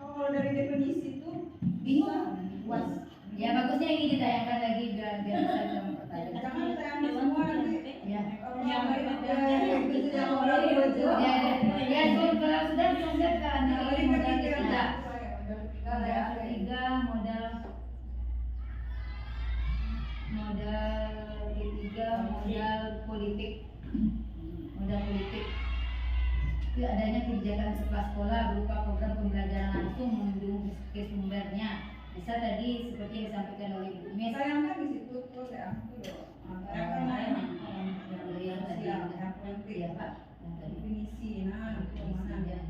kalau dari definisi itu Bingung. Ya bagusnya ini ditayangkan lagi biar bisa jangan mempertajam. ditayangin semua nanti Ya. yang orang Ya, ya, kalau sudah siapkan nanti modal ketiga. Modal ketiga, modal politik. Modal politik. Itu adanya kebijakan sekolah berupa program pembelajaran langsung mengunjungi ke sumbernya. Bisa tadi seperti yang disampaikan oleh Ibu Mes. sayangkan di situ tuh ya Yang tadi yang penting ya Pak, yang tadi. definisi nah itu mana Ya,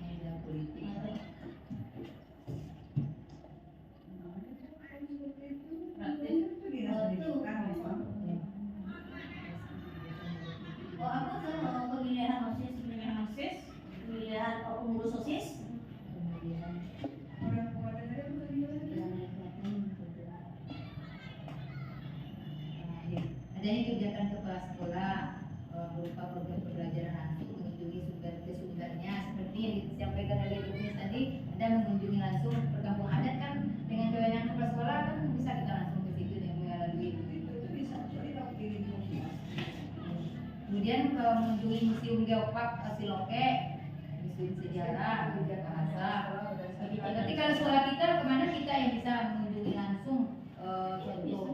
modal politik. Oh, aku sama pemilihan OSIS, pemilihan pengurus OSIS. Adanya kegiatan kepala sekolah berupa program pembelajaran langsung mengunjungi sumbernya seperti yang disampaikan oleh Ibu Mis tadi, ada mengunjungi langsung perkampung adat kan dengan kewenangan kepala sekolah kan bisa kita langsung ke situ dan melalui. Kemudian mengunjungi museum geopark Siloke, museum sejarah, bahasa. Tapi kalau sekolah kita kemana kita yang bisa mengunjungi langsung untuk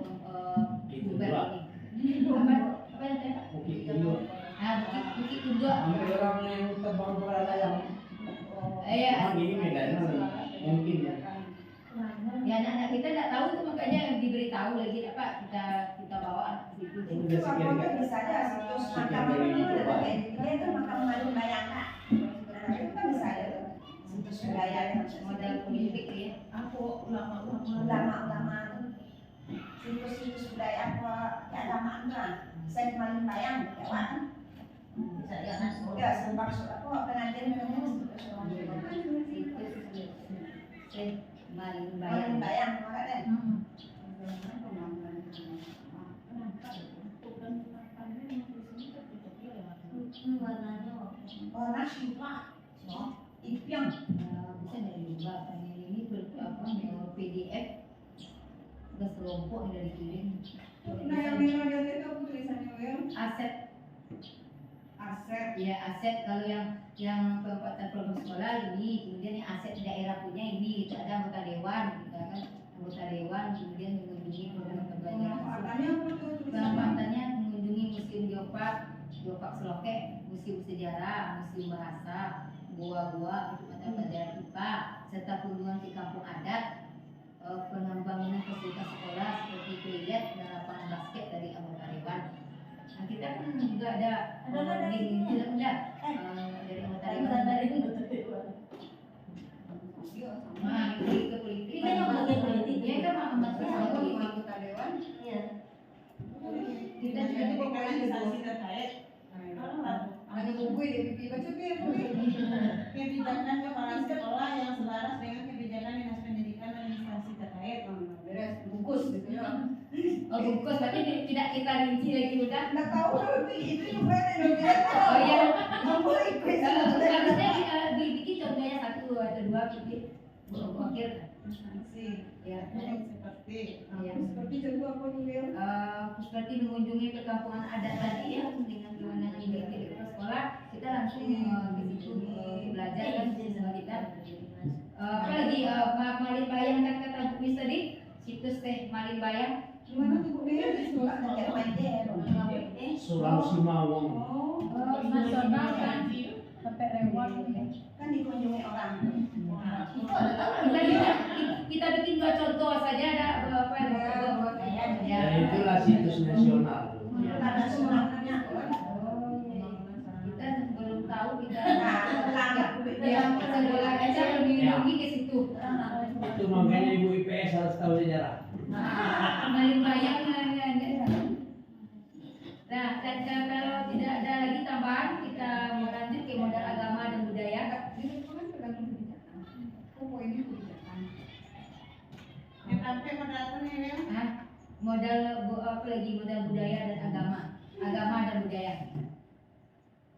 sumber ini? Apa yang tadi? Bukit Tunduk. Bukit Tunduk. Hampir orang yang terbang berlayar. Iya. Ini medannya mungkin ya. Ya anak-anak kita tidak tahu tuh makanya diberitahu lagi apa kita bawa ke situ. Ini udah sekian kan? bisa aja situs makam itu itu makam Malin Bayangka. Itu kan bisa aja tuh situs budaya Modal politik ya. ulama situs budaya apa keagamaan kan. Saya Malin Bayang ya kan. Bisa jangan Ya sempat apa pengajian Situs Malin Malin Bayang. Bayang makanya. warnanya Warna siapa? Ipiang. Bisa dari lomba kan ini PDF tugas kelompok yang dari kirim. Nah yang merah itu apa tulisannya Will? Aset, Aset. ya aset. Kalau yang penempatan program sekolah ini, kemudian yang aset daerah punya ini, itu ada anggota dewan, gitu kan? Anggota dewan kemudian mengunjungi program pembelajaran. Pemanfaatannya apa tuh tulisannya? Pemanfaatannya mengunjungi museum geopark, geopark Seloke, museum sejarah, museum bahasa, gua-gua untuk mata pelajaran IPA, serta kunjungan ke kampung adat, pengembangan fasilitas sekolah seperti toilet dan lapangan basket dari anggota dewan. Nah, kita kan juga ada di tidak ada dari anggota dewan. Nah, itu politik. Ini kan yang bagian politik. Iya kan Sama politik. anggota dewan. Iya. Kita Jadi juga pokoknya instansi terkait. Ada buku di pipi baca tuh ya Bu. Kebijakan kepala sekolah yang selaras dengan kebijakan dinas pendidikan dan instansi terkait. Beres, bungkus gitu ya. oh bungkus, tapi tidak kita rinci lagi udah. Nggak tahu itu juga ada yang tidak tahu. Oh iya. Mampu ikut. Harusnya dibikin contohnya satu atau dua bikin wakil. Instansi Ya. seperti Ya. Seperti contoh apa nih Will? Seperti mengunjungi perkampungan adat tadi ya dengan kewenangan di sekolah, kita langsung ke situ belajar kan sama kita. Apalagi Malin Bayang kan kata Bu Miss tadi, situs teh Malin Bayang. Gimana tuh Bu Will di sekolah? Kayak main deh. Sulawesi Mawang. Oh, nasional kan sampai lewat. Kan dikunjungi orang. Kita bikin dua contoh saja ada apa Ya itulah situs nasional. Karena semuanya kita belum tahu kita lambat yang sekolah aja lebih ke situ. Itu makanya ibu IPS harus tahu sejarah. Malin Bayang. Nah, dan kalau tidak ada lagi tambahan, kita mau lanjut ke modal agama dan budaya. Ini kan tergantung kebijakan. Oh ini kebijakan. yang sampai pada apa nih Wil? Nah, modal apa lagi modal budaya dan agama dan budaya.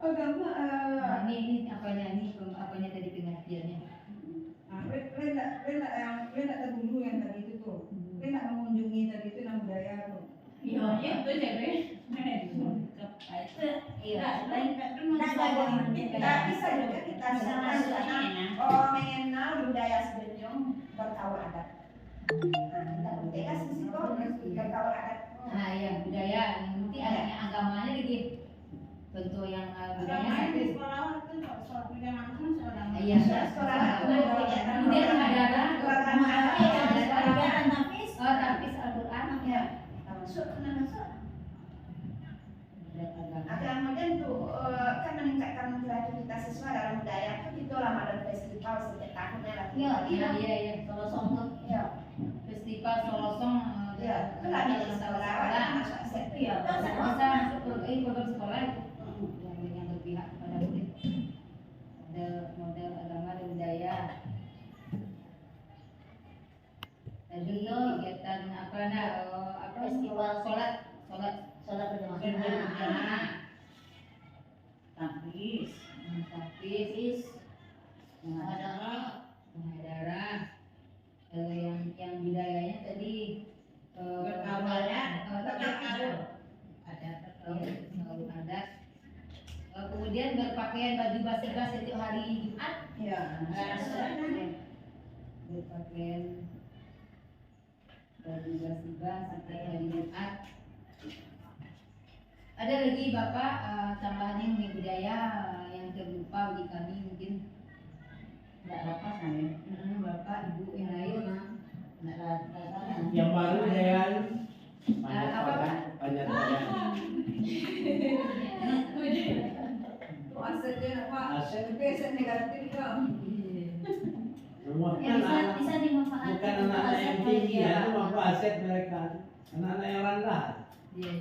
Agama. Nah, ini apanya tadi pengertiannya. Rena dulu yang tadi itu tuh. Rena mengunjungi tadi itu yang budaya tuh. Iya, itu jadi. Iya. Kita bisa juga kita sebutkan oh mengenal budaya sebelum berkaul adat. Nah, kita buktikan sisi berkaul adat. Nah, ya budaya. Yang penting adanya agamanya lagi. Contoh yang budaya Selama satu. di sekolah waktu soal kuliah langsung sekolah. Iya, Sekolah kemudian ada Kegiatan nafis. tapis Al-Quran. Ya. Masuk kena masuk. Agar kemudian tuh kan meningkatkan kreativitas siswa dalam budaya itu Ramadan festival setiap tahunnya lah. Iya. Solosong tuh. Iya. Festival Solosong. Iya. Itu lagi di sekolah. Masuk SMP. Iya. Bisa masuk program sekolah itu yang berpihak kepada murid. Model agama dan budaya. Tadi kegiatan Festival sholat berjamaah. Tapis. tapis muhadarah. Yang budayanya tadi adat. Kemudian berpakaian baju basi-basi setiap hari Jumat. Iya. Berpakaian baju basi-basi setiap hari Jumat. Ada lagi Bapak tambahannya mengenai budaya yang terlupa bagi kami mungkin Enggak lepas kan ya? Bapak Ibu yang lain. Yang baru saya Apa, Pak? banyak. Tuh asetnya apa? Aset. Tapi aset negatif kan. Semua Ya, bisa dimanfaatkan. bukan anak-anak yang tinggi ya, itu mampu aset mereka. Anak-anak yang rendah. Iya.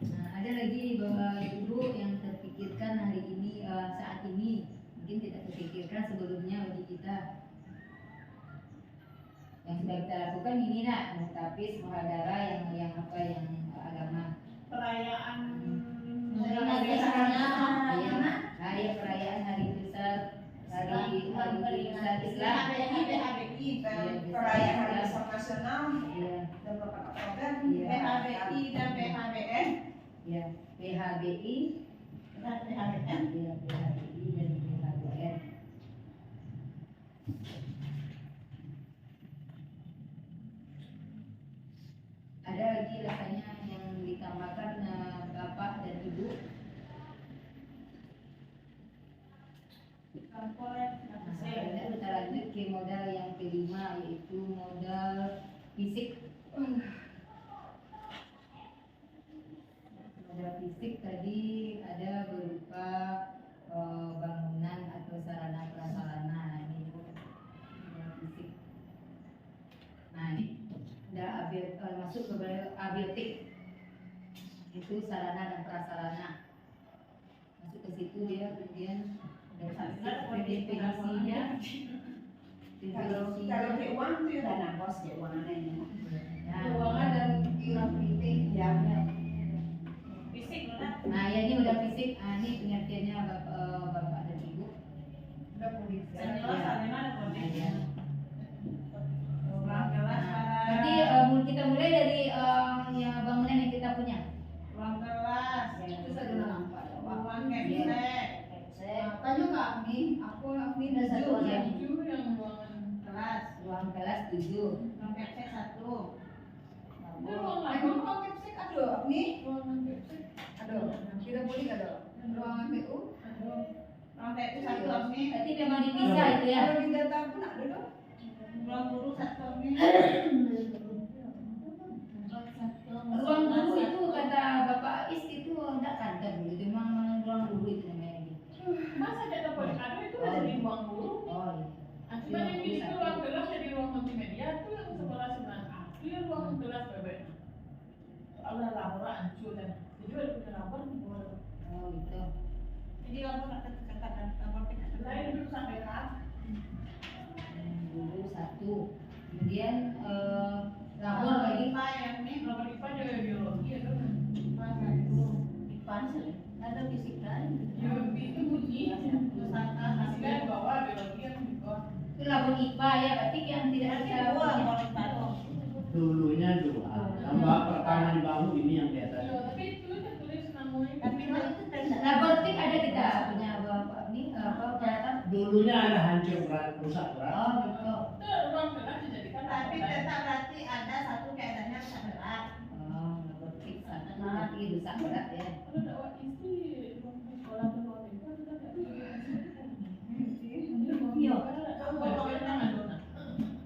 Nah, ada lagi Bapak Ibu yang terpikirkan hari ini saat ini mungkin tidak terpikirkan sebelumnya bagi kita. Yang sudah kita lakukan ini nak, tapis, muhadarah yang agama. Perayaan Hari perayaan hari besar Islam. PHBI perayaan Hari Besar Nasional Iya, 24 Oktober. PHBI dan PHBN. ya. PHBI, PHBN. iya PHBI dan PHBN. Ada lagi rasanya yang ditambahkan Bapak dan Ibu. Selanjutnya kita lanjut ke modal yang kelima, yaitu modal fisik. Modal fisik tadi ada berupa bangunan atau sarana prasarana. Ini modal fisik. Nah, ini ada masuk ke abiotik, itu sarana dan prasarana. Masuk ke situ dia kemudian definisinya. Kalau keuangan itu ya dana bos keuangan ini. Keuangan dan kreatif. Ya. Fisik lah. Nah, ya ini udah fisik. Nah, ini pengertiannya Bapak dan Ibu. Udah polisi. Senior salina ada politik. Ya. Ruang kelas Berarti kita mulai dari yang bangunan yang kita punya. ruang kelas. Itu saya udah nampak. Ruang kepsek. Tanya Kak Agni, aku Agni Ada satu tujuh. orang. Tujuh yang ruangan kelas. Ruang kelas 7. Ruang kepsek 1. Emang ruang kepsek ada Agni? Ada. Tidak boleh ada. Ruangan PU? Ruang TU 1 Agni. Berarti memang dipisah itu ya. Kalau di data pun ada dong. Ruang guru 1 Agni. Ruang guru itu kata Bapak Is itu enggak kantor dulu, memang ruang guru itu namanya. Masa ada ada itu ada di ruang guru. Oh, iya. Cuma yang di situ ruang kelas jadi ruang multimedia itu yang sebelah sebelah itu yang ruang kelas bebek. Soalnya laporan hancur dan jadi ada punya laporan buat Oh, gitu. Jadi lapor nak kekatan lapor kekatan. lain itu sampai kan. Guru 1. Kemudian lapor lagi. IPA yang ini Kalau IPA juga biologi ya kan. IPA 1. Ada fisik kan? Ya itu bunyi. Pusaka Fisika yang bawah biologi yang di bawah. Itu lapor IPA ya, berarti yang tidak Berarti kita dua punya. kalau taruh. Dulunya 2. Tambah pertama dibangun ini yang di atas. Ya, tapi itu kan tulis namanya. Tapi itu tenda. Laboratik ada kita punya Bapak ini apa peralatan. Dulunya ada hancur berat, rusak berat. Oh, gitu. Itu ruang kelas dijadikan Tapi laporan. tetap berarti ada satu keadaannya rusak berat. Oh, laboratik sana berarti rusak berat ya. Kalau dakwah isi ruang sekolah atau ruang itu kita tidak Iya.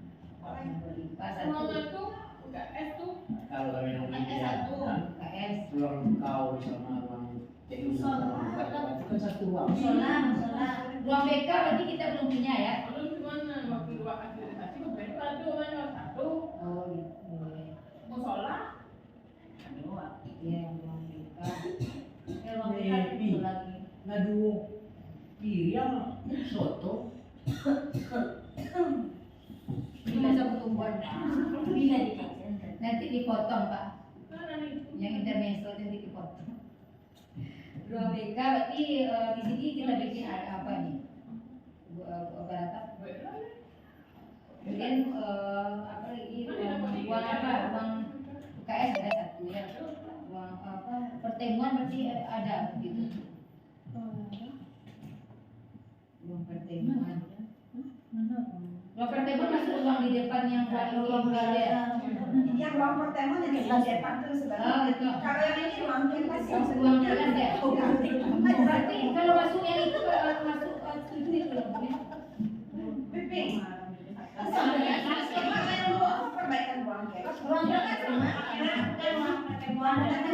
IPA ruang 1. itu UKS tuh Kalau kami nanti KS. ruang kau sama ruang TU sama itu kan satu ruang. Ruang BK berarti kita belum punya ya. kalau cuma waktu dua akreditasi beberapa ada mana satu Oh, gitu. musola Iya, ruang BK. Ruang kita itu lagi. Ngadu yang soto. Ini masa pertumbuhan. Bila dikasih. Nanti dipotong Pak. kan itu Yang intermezzo nanti dipotong. Ruang BK berarti di sini kita bikin ada apa nih? Barata. Kemudian apa lagi? Ruang apa? Ruang UKS ada satu ya. Ruang apa? Pertemuan berarti ada gitu. Ruang pertemuan. Ruang pertemuan masuk ruang di depan yang ruang ya. Yang ruang pertemuan yang di depan tuh Oh, sebenarnya. gitu. Kalau yang ini ruang kelas yang Ruang kelas ya. Berarti kalau masuk yang itu masuk itu ya. Pipi. Perbaikan ruang kelas. Ruang kelas rumah. Ruang kelas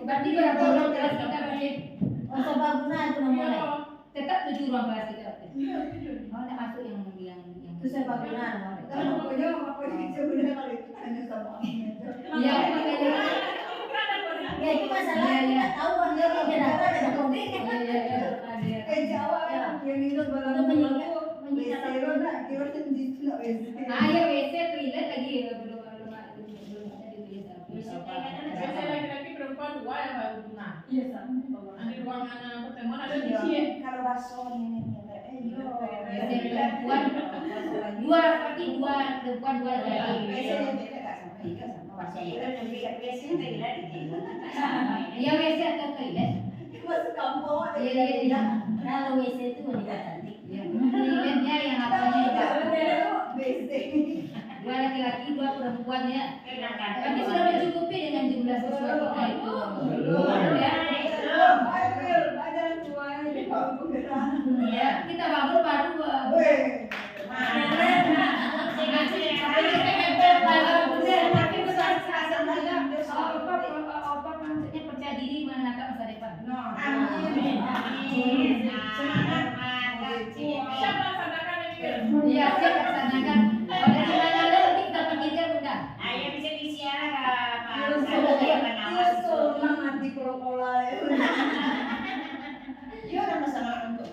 Berarti berapa ruang kelas kita berarti? Oh, Sabaguna itu memulai. Tetap 7 ruang kelas kita. iya itu Oh, ada masuk yang Itu Sabaguna. Kalau pokoknya sebenarnya kalau itu hanya sama Agni aja. Iya, makanya. Ya itu masalah kita tahu bahwa dia data ada konflik. Iya, iya, iya. Ada. Jawa yang itu Itu balang menyikat Leseron Biasanya laki-laki perempuan 2 yang baru tunang. Iya sama. Di ruangan pertemuan ada Iya. biji. Kalau bakso ini Biasanya perempuan dua laki dua perempuan dua laki. biasanya beda nggak sama Ika sama bakso. Iya WC atau toilet? Masuk kampung ada Iya iya iya. Kalau WC itu wanita cantik. Iya. Toiletnya yang apanya juga. basic. Dua laki-laki dua perempuan ya. Tapi sudah mencukupi dengan jumlah siswa kita itu. Belum. Ya. Ada tuanya di bawah penggerak. Iya. Kita bangun baru. Percaya diri menatap masa depan. Siap laksanakan ini. Iya, siap laksanakan. Kalau dari mana nanti kita pikirkan bunda. Nanti pola-pola. Iya ada masalah untuk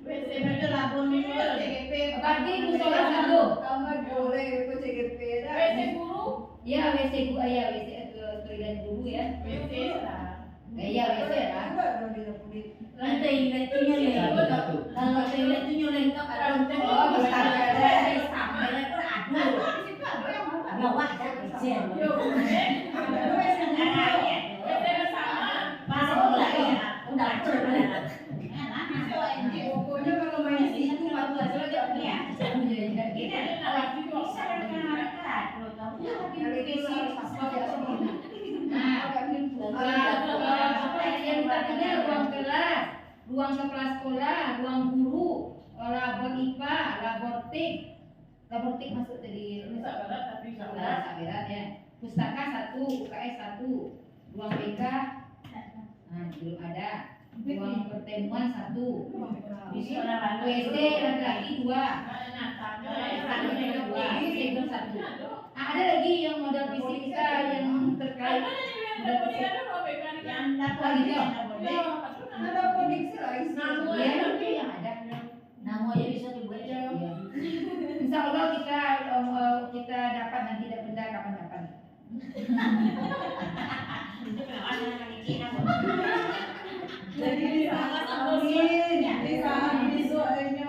WC itu labun itu CGP. Bagi musola satu. Tambah boleh ikut CGP dah. WC guru. Ya WC gua ya WC toilet dulu ya. WC lah. Iya WC lah. Lantai toiletnya lengkap. Satu. Kalau toiletnya lengkap ada untuk Oh, besar ada. sampai pun ada. Bawa aja kecil. WC bersama. Masa udah betul. Pokoknya kalau main situ baru aja Iya iya. Nah, yang tadinya ruang kelas, ruang kepala sekolah, ruang guru, labor IPA, labor TIK masuk tadi. Tapi Sabarat ya. Pustaka 1, UKS 1, ruang BK, nah belum ada. Ruang pertemuan 1, WC laki-laki 2, WC belum 1. Nah, ada lagi yang modal fisika yang terkait modal fisika. ada prediksi lah Iya, itu yang ada. Namanya bisa dibuat. Iya. Insya Allah kita dapat nanti benda kapan-kapan. jadi di saat amin di saat visualnya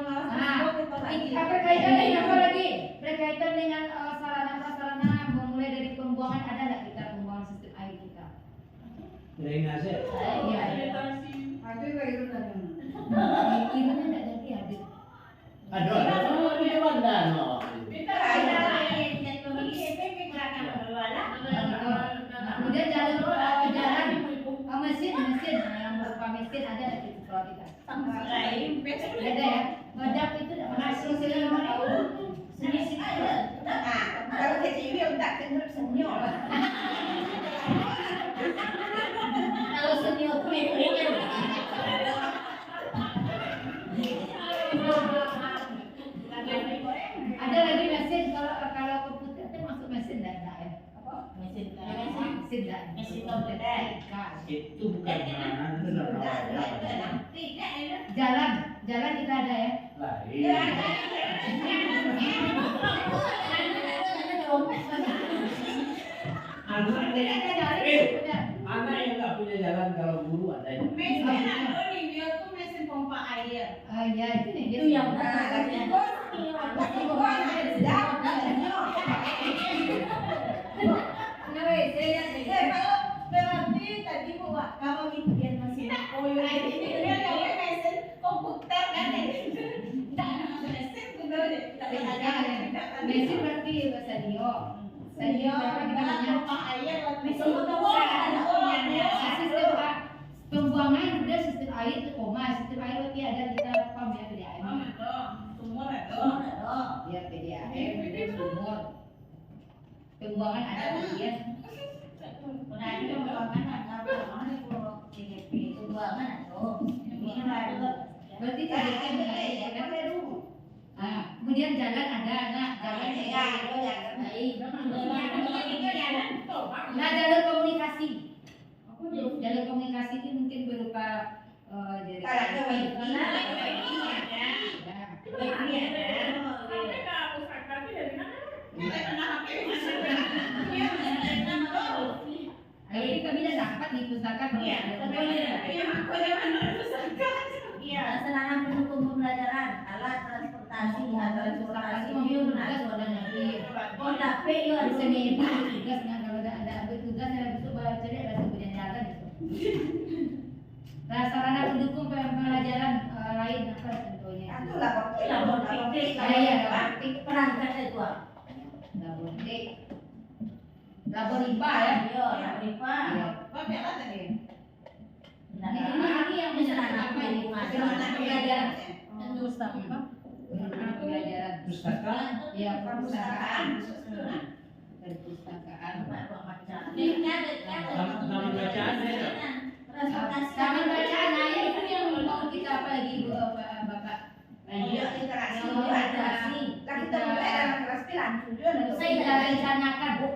Berkaitan dengan apa lagi? Berkaitan dengan sarana prasarana mulai dari pembuangan ada nggak kita pembuangan sistem air kita? Drainase. Iya. ada nggak itu tadi Irunnya nggak jadi hadir. Aduh, di mana no? Kemudian jalan mesin yang berupa mesin ada di sekolah kita. Ada ya. Badak itu masuk ke tahu. kalau kecil tak kena senyum Kalau senior Ada lagi mesin kalau komputer itu masuk mesin enggak ya? Apa? Mesin enggak. Mesin komputer. Itu bukan mana, itu nama. Jalan kita ada ya. Lain. Anak yang nggak punya jalan kalau guru ada. Ah ya itu nih dia. Itu yang Mesin berarti senior. Senior sistem pembuangan udah sistem air itu koma, sistem air berarti ada kita pam ya PDAM. Ya PDAM, sumur. Pembuangan ada lagi ya. Berarti tadi kan kemudian jalan ada, nah jalur komunikasi. Jalur komunikasi itu mungkin berupa dari Tapi kami dah dapat di pustaka. Iya, aku zaman pusaka. Iya. Sarana pendukung pembelajaran, alat transportasi, Transportasi mobil tugas dan lagi. Oh, tapi yo Bisa nih tugas nggak kalau ada tugas yang besok baca deh ada kemudian jalan itu. Nah, sarana pendukung pembelajaran lain apa contohnya? Itu lapor Iya, praktik. perangkat itu. Laboratik. Labor IPA ya. Yo, Rifa. Iya. Bapak apa tadi? Ini yang sarana apa ini? pendukung Sarana pembelajaran. Pustaka. Sarana pembelajaran. Pustaka. Iya, perpustakaan. Perpustakaan. Taman bacaan nah itu yang mau kita apa lagi Bu Bapak? Iya, interaksi, Oh, interaksi. Lah kita mulai dalam kelas pilan tujuan ada. Saya sudah rencanakan Bu.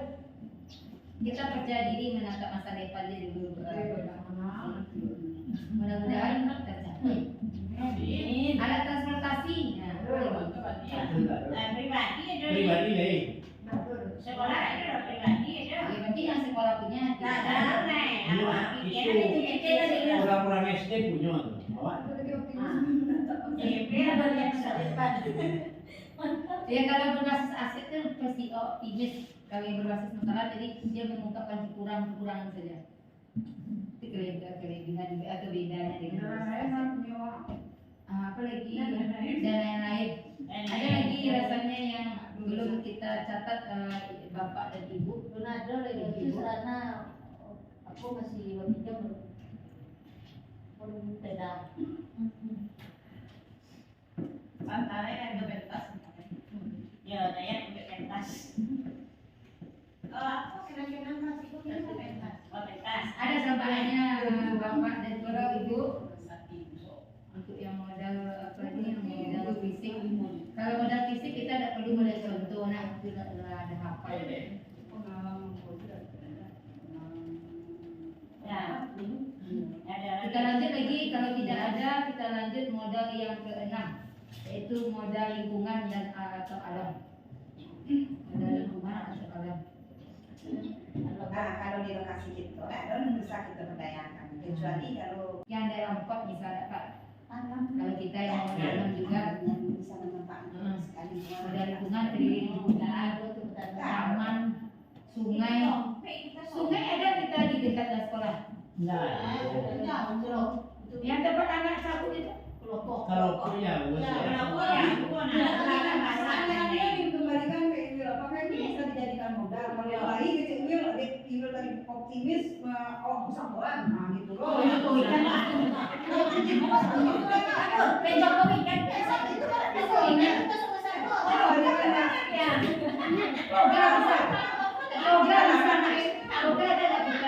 Kita percaya diri menatap masa depan jadi dulu. Mudah-mudahan tercapai. Alat transportasi. Nah, Pribadi aja. Pribadi deh. Sekolah aja udah pribadi aja. ya berarti yang sekolah punya. Nah, nih, Iya, itu orang-orang SD punya tuh. Awak. Ya kalau berbasis aset kan pasti optimis. Kalau yang berbasis masalah jadi dia mengungkapkan kekurangan saja. Itu kelebihan juga atau bedanya dengan apa lagi dan lain-lain. Ada lagi rasanya yang belum kita catat Bapak dan Ibu. Belum ada lagi sarana aku masih meminjam belum tidak. Santai ada pentas. Ya, saya juga pentas. Apa kira-kira masih punya pentas? Oh, pentas. Ada tambahannya Bapak dan Ibu untuk yang modal apa ini yang modal fisik. Kalau modal fisik kita tidak perlu melihat contoh, nah itu ada hafal. Ya. Ada Kita lanjut lagi, kalau tidak ada kita lanjut modal yang keenam, yaitu modal lingkungan dan atau alam. Modal lingkungan atau alam. Nah, kalau di lokasi kita, kan bisa kita berdayakan. Kecuali kalau Yang dalam pot bisa dapat. Kalau kita yang mau dalam juga yang bisa memanfaatkan sekali modal lingkungan terdiri dari hutan, taman, sungai. Sungai ada kita di dekat sekolah. Nah, Yang tempat anak cabut itu. kalau punya Masalahnya dikembalikan ke Iwil, apakah ini bisa dijadikan modal? Kalau yang lain ke Iwil tadi optimis, oh bisa buat, nah gitu loh.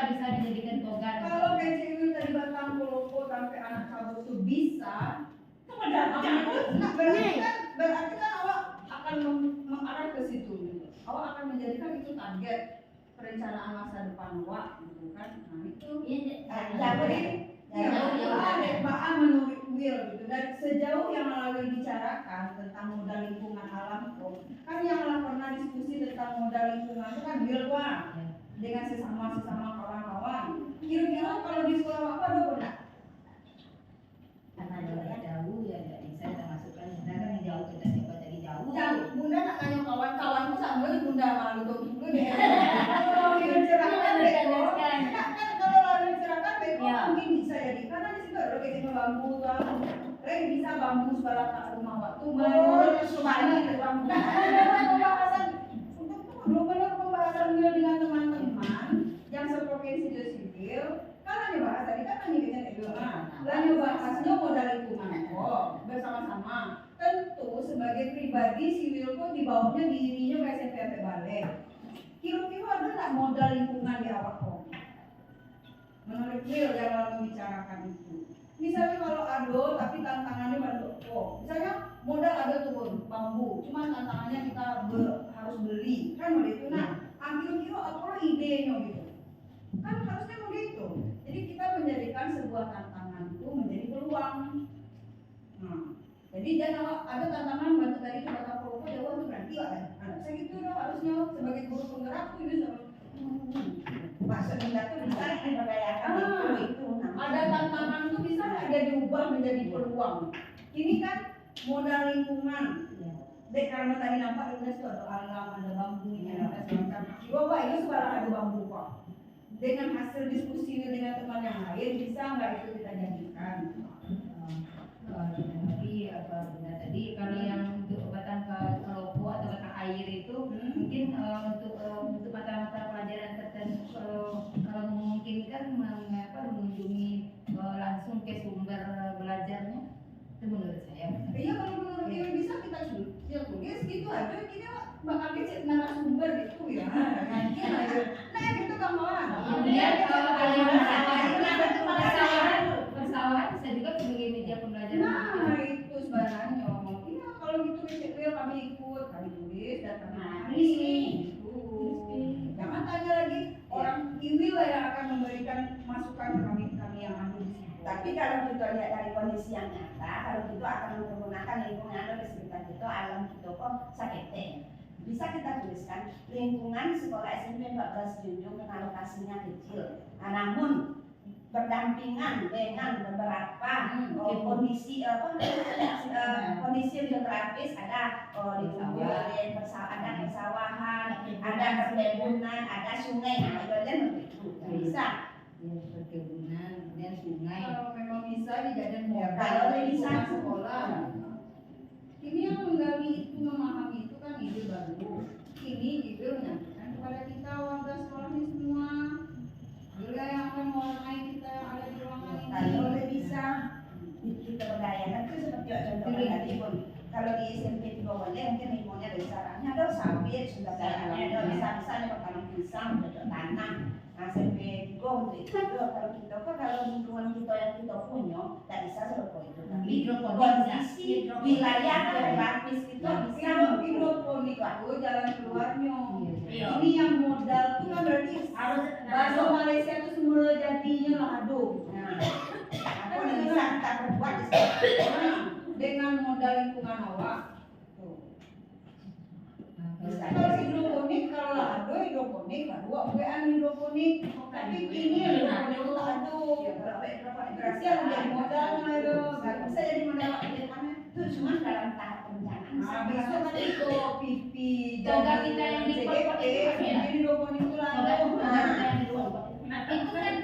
Bisa dijadikan toga. Kalau kayak Iwil tadi Batang Koloko sampai anak cabut itu bisa, berarti kan awak akan mengarah ke situ gitu. Awak akan menjadikan itu target perencanaan masa depan awak gitu kan. Nah itu Baan menurut Will gitu. Dan sejauh yang lalu bicarakan tentang modal lingkungan alam itu, kan yang pernah diskusi tentang modal lingkungan itu kan Will dengan sesama kawan-kawan. Kira-kira kalau di sekolah apa ada enggak? Karena jaraknya jauh ya, jadi saya termasukkan kita kan yang jauh kita coba dari jauh. Bunda nak tanya kawan-kawanku sama Bunda malu tuh dulu deh. Kalau dicerahkan beko, kan kalau lalu dicerahkan beko mungkin bisa jadi karena di situ ada kayak bambu kan. Bisa bambu sebelah rumah waktu terus kembali ke bambu. Pembahasan untuk benar pembahasan dengan teman-teman yang seprovinsi di sipil. Kan hanya bahas tadi kan hanya kita lalu bahasnya modal lingkungan kok bersama-sama. Tentu sebagai pribadi si Wilko di bawahnya dirinya ke SMP Balik. Kira-kira ada nggak modal lingkungan di awak kok? Menurut Will yang lalu membicarakan itu. Misalnya kalau ada tapi tantangannya bentuk kok. Misalnya modal ada turun bambu, cuma tantangannya kita harus beli kan begitu. Nah, kira-kira apa idenya gitu? Kan harusnya begitu. Jadi kita menjadikan sebuah tantangan itu menjadi peluang. Nah, jadi jangan ada tantangan bantu tadi itu kata Prof. Jawa itu berarti lah. Saya gitu dong harusnya sebagai guru penggerak itu bisa Maksudnya tuh bisa diberdayakan itu Ada tantangan tuh bisa nggak diubah menjadi peluang. Ini kan modal lingkungan. Dek, karena tadi nampak itu ada alam, ada bambunya, ada semacam. Coba itu sekarang ada bambu kok. Dengan hasil diskusi ini dengan teman yang lain, bisa nggak itu kita jadikan? Tapi apa benar tadi kalau yang untuk obatan kelopo atau mata air itu mungkin untuk mata-mata pelajaran tertentu kalau memungkinkan mengunjungi langsung ke sumber belajarnya itu menurut saya. Iya, kalau menurut Ibu bisa kita tulis gitu aja, kita bakal dicek narasumber gitu ya. Nanti lah ya. Nah gitu kawan. Kemudian persawahan bisa juga sebagai media pembelajaran. Nah itu sebenarnya. Iya, kalau gitu dicek kami ikut, kami tulis dan kami gitu. Jangan tanya lagi orang ini lah yang akan memberikan masukan ke kami yang ada di situ. Tapi kalau kita lihat dari kondisi yang nyata, kalau kita akan menggunakan lingkungan yang ada di sekitar kita, alam kita kok sakete. Bisa kita tuliskan lingkungan sekolah SMP 14 Junjung karena lokasinya kecil. Nah, namun berdampingan dengan beberapa kondisi kondisi geografis ada di ada persawahan, ada perkebunan, ada sungai, nah itu aja begitu bisa. Perkebunan, kemudian sungai. Kalau memang bisa dijadikan Ya, modal kalau dari bisa sekolah. Ini yang menggali itu, memahami itu kan ide baru. Ini ide menyampaikan kepada kita warga sekolah ini semua. Juga yang akan mewarnai kita yang ada di ruangan ini. Kalau bisa kita berdayakan itu seperti contohnya tadi pun. Kalau di SMP 3 Wale mungkin lingkungannya ada caranya ada sawit, sudah ada bisa-bisanya bertanam pisang, cocok tanam. Nah, SMP 3 untuk itu kalau kita kan kalau lingkungan kita yang kita punya tidak bisa seperti itu. Tapi kondisi wilayah geografis kita bisa hidroponik itu jalan keluarnya. Iya. Ini yang modal itu kan berarti harus bahasa Malaysia itu semula jadinya lah aduh. Nah, apa yang bisa kita perbuat di sekolah? Dengan modal lingkungan awak. Bisa. Kalau hidroponik, kalau lah aduh hidroponik, aduh bukan hidroponik. Tapi ini hidroponik lah aduh. Ya, kalau hidroponik Berarti yang jadi modal aduh. nggak bisa jadi modal karena itu cuma dalam tahap perencanaan. Nah, besok kan itu pipi Toga kita yang di Polpot itu kan ya? hidroponik itu lah Toga aduh. kita yang di Polpot. Itu kan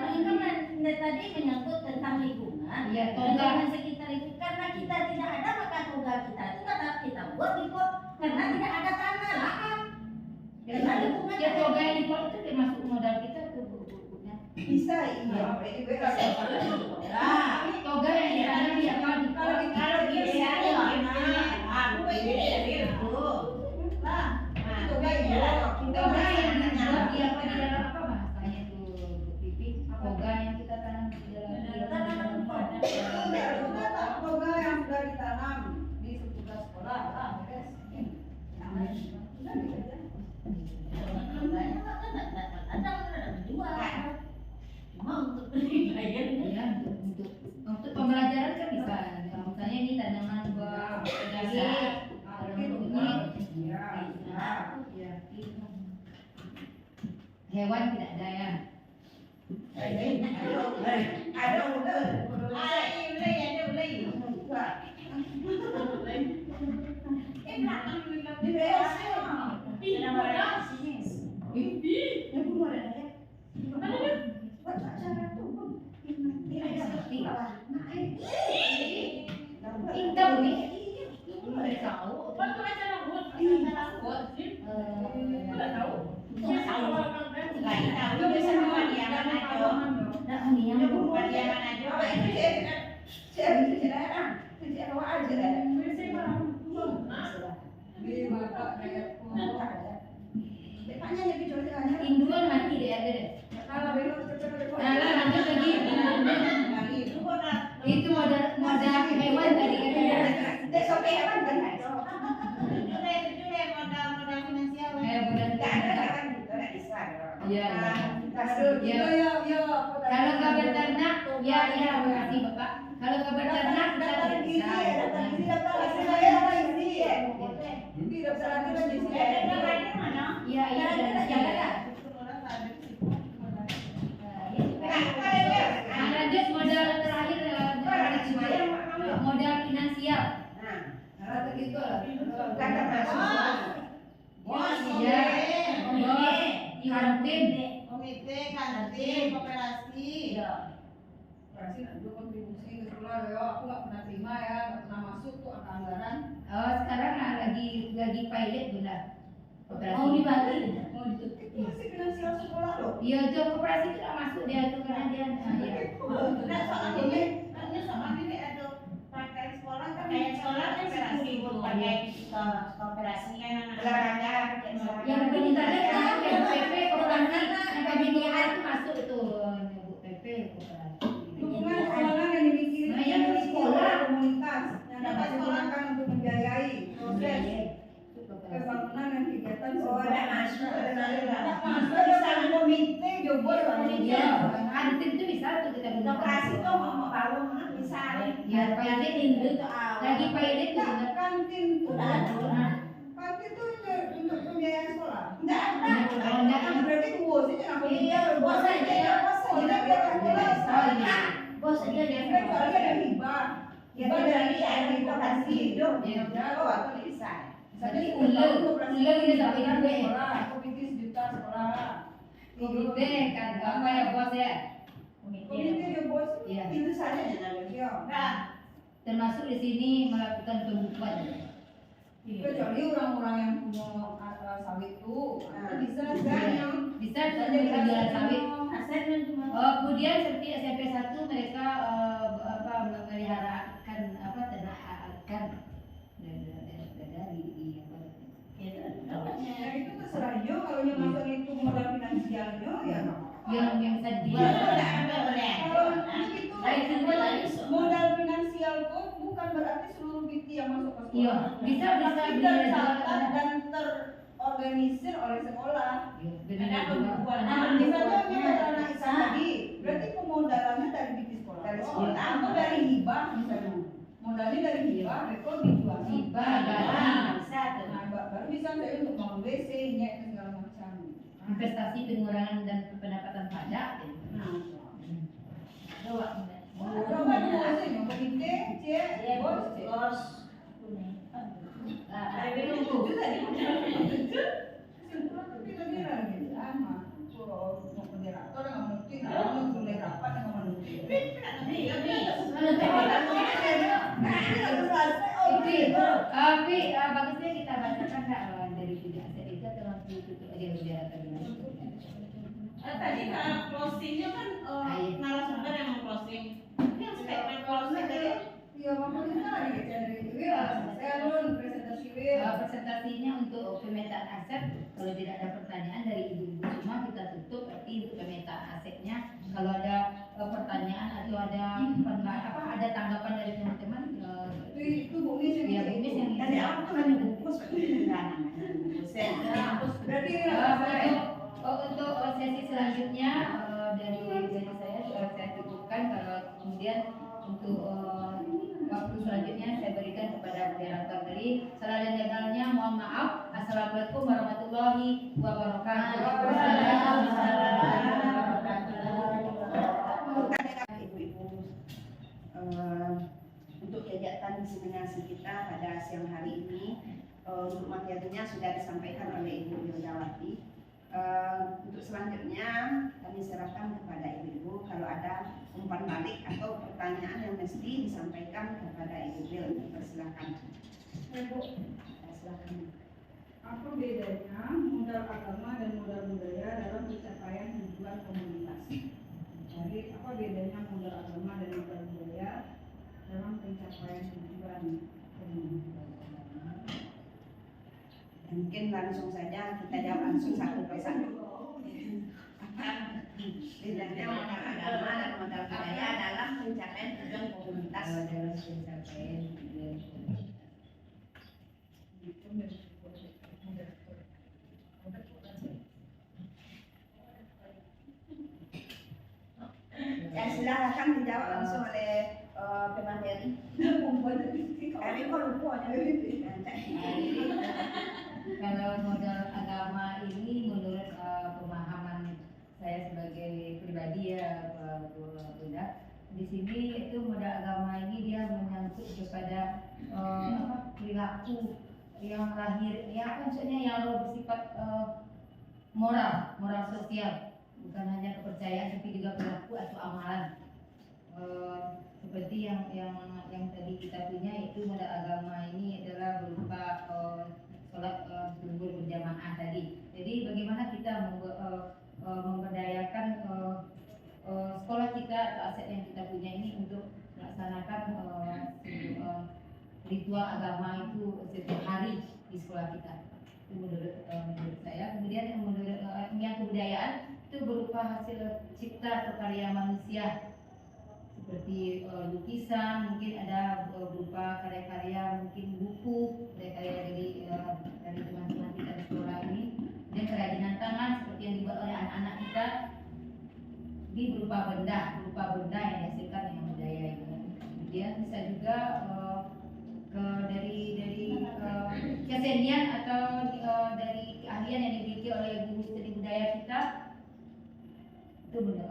tadi menyangkut tentang lingkungan. Iya, toga. Lingkungan sekitar itu karena kita tidak ada maka toga kita itu tetap kita buat di pot karena tidak ada tanah lahan. Karena lingkungan Ya toga yang di Polpot itu termasuk modal kita tuh bukunya. Bisa iya. Itu Nah, Toga yang di sana di apa di kalau bisa aku ini itu. Nah, Toga iya. Toga yang dibuat di apa di dalam apa bahasanya tuh Bu Pipi? Toga yang kita tanam di dalam tempat. Toga yang sudah ditanam di sekitar sekolah lah, beres. Ya, untuk pembelajaran kan bisa. Misalnya ini tanaman buah pedagi, hewan tidak ada ya. ada udah. Hitam nih. Tahu. Waktu acara buat acara buat sih. Udah tahu. Induan mati deh ada deh. Nah, lanjut lagi. Itu modal hewan tadi kan. Iya. Kalau nggak beternak, ya makasih Bapak. Kalau nggak beternak kita tidak bisa. Iya, iya. kantin. komite, kantin, koperasi. Iya. Berarti ada kontribusi ke sekolah ya. Aku nggak pernah terima ya, nggak pernah masuk tuh anggaran. Oh, sekarang lagi pilot benar. Mau dibagi, mau ditutup. Itu masih finansial sekolah loh. Iya, itu koperasi itu nggak masuk dia tuh karena dia. Iya. Nah, soal ini ada pakai sekolah kan. Kayak sekolah kan 10.000 pakai kooperasi kan anak Olahraga, Yang pendidikannya kan yang PP koperasi, yang pembinaan itu masuk itu Bu PP koperasi. Dukungan keuangan yang dimikirin Nah, yang dari sekolah. komunitas yang dapat digunakan untuk membiayai proses Iya, itu koperasi. pembangunan dan kegiatan Oh, ada masuk, ada masuk. Bisa komite jobol Iya, kantin itu bisa tuh kita gunakan. Koperasi tuh mau bangun misalnya. Ya, pilot itu lagi pilot tuh benar. kantin tuh Udah ada. kantin tuh untuk pembiayaan sekolah. Enggak ada. Kalau enggak kan Berarti bos ini kenapa Iya, bos aja ya, bos Oh, aja. dia sekolah. oh iya. bos aja dia Kecuali ada hibah. Ya dari ada koperasi hidup. Iya. Oh, itu bisa. Berarti ular dia sampai juga ya. sekolah, komite sejuta sekolah. Komite kan apa ya bos ya? Komite ya bos. Iya. Itu saja yang ada. Iya. Nah, Termasuk di sini melakukan pembukuan. Kecuali orang-orang yang punya sawit tuh, Nah. bisa Iya. kan? Bisa jualan sawit. aset kan cuma Kemudian seperti SMP 1 mereka memelihara ikan ternak ikan dari apa? Ya itu terserah dia kalau yang masuk itu modal finansialnya ya nggak apa-apa. Yang tadi. Kalau begitu Baik, kedua tadi modal finansial kok bukan berarti seluruh BT yang masuk ke sekolah. Iya, bisa Tapi beli tercatat dan terorganisir oleh sekolah. Ada pembukuan. Nah, misalnya kita anak ikan tadi, berarti pemodalannya dari BT sekolah. Dari sekolah. sekolah. Atau dari hibah misalnya. Modalnya dari hibah, rekor dijual. Hibah, gaji. Nah, baru bisa saya untuk bangun WC, nyek dan segala macam. Investasi pengurangan dan pendapatan pajak. Nah, dua. coba dulu sih, yang komite, cek, Ya, bos, cek. bos. ada itu tadi. Kesimpulan tapi tadi lagi sama. Kalau mau moderator nggak mengerti, mau mulai rapat nggak mengerti. Tapi bagusnya kita bacakan nggak dari tidak ada itu atau langsung tutup aja biar terdengar. Tadi kalau closingnya kan narasumber yang mau closing. Ini yang statement closing tadi. Iya, makanya kan lagi dari itu ya. Saya dulu presentasi Presentasinya untuk pemetaan aset, kalau tidak ada pertanyaan dari ibu-ibu semua kita tutup. Berarti untuk pemetaan asetnya, kalau ada pertanyaan atau ada tanggapan dari teman-teman, itu bukti ya bukti yang Dari awal tuh kan bungkus berarti untuk sesi selanjutnya dari saya cukupkan. Kalau kemudian untuk waktu selanjutnya saya berikan kepada moderator dari salah dan gagalnya. Mohon maaf. Assalamualaikum warahmatullahi wabarakatuh. Ibu-ibu untuk kegiatan diseminasi kita pada siang hari ini, untuk materinya sudah disampaikan oleh Ibu Yudawati. Untuk selanjutnya kami serahkan kepada ibu-ibu kalau ada umpan balik atau pertanyaan yang mesti disampaikan kepada Ibu Bil. Persilakan. Ibu, Silakan. apa bedanya modal agama dan modal budaya dalam pencapaian tujuan komunitas? Jadi apa bedanya modal agama dan modal budaya dalam pencapaian tujuan komunitas? Mungkin langsung saja kita jawab langsung satu persatu. Bedanya modal agama dan modal budaya dalam pencapaian tujuan komunitas. Dalam pencapaian tujuan Ya silakan dijawab langsung oleh pemateri. Kami kok lupa Kalau modal agama ini menurut pemahaman saya sebagai pribadi ya Bunda, di sini itu modal agama ini dia menyangkut kepada perilaku yang lahir, ya maksudnya yang bersifat moral sosial, bukan hanya kepercayaan tapi juga perilaku atau amalan. Seperti yang tadi kita punya, itu modal agama ini adalah berupa sholat zuhur berjamaah tadi. Jadi bagaimana kita memberdayakan sekolah kita atau aset yang kita punya ini untuk melaksanakan ritual agama itu setiap hari di sekolah kita. Itu menurut saya. Kemudian yang kebudayaan itu berupa hasil cipta atau karya manusia, seperti lukisan, mungkin ada berupa karya-karya, mungkin buku, karya-karya dari teman-teman kita di sekolah ini, dan kerajinan tangan seperti yang dibuat oleh anak-anak kita. Ini berupa benda yang dihasilkan dengan budaya ini. Kemudian bisa juga dari kesenian atau dari keahlian yang dimiliki oleh guru seni budaya kita, itu benda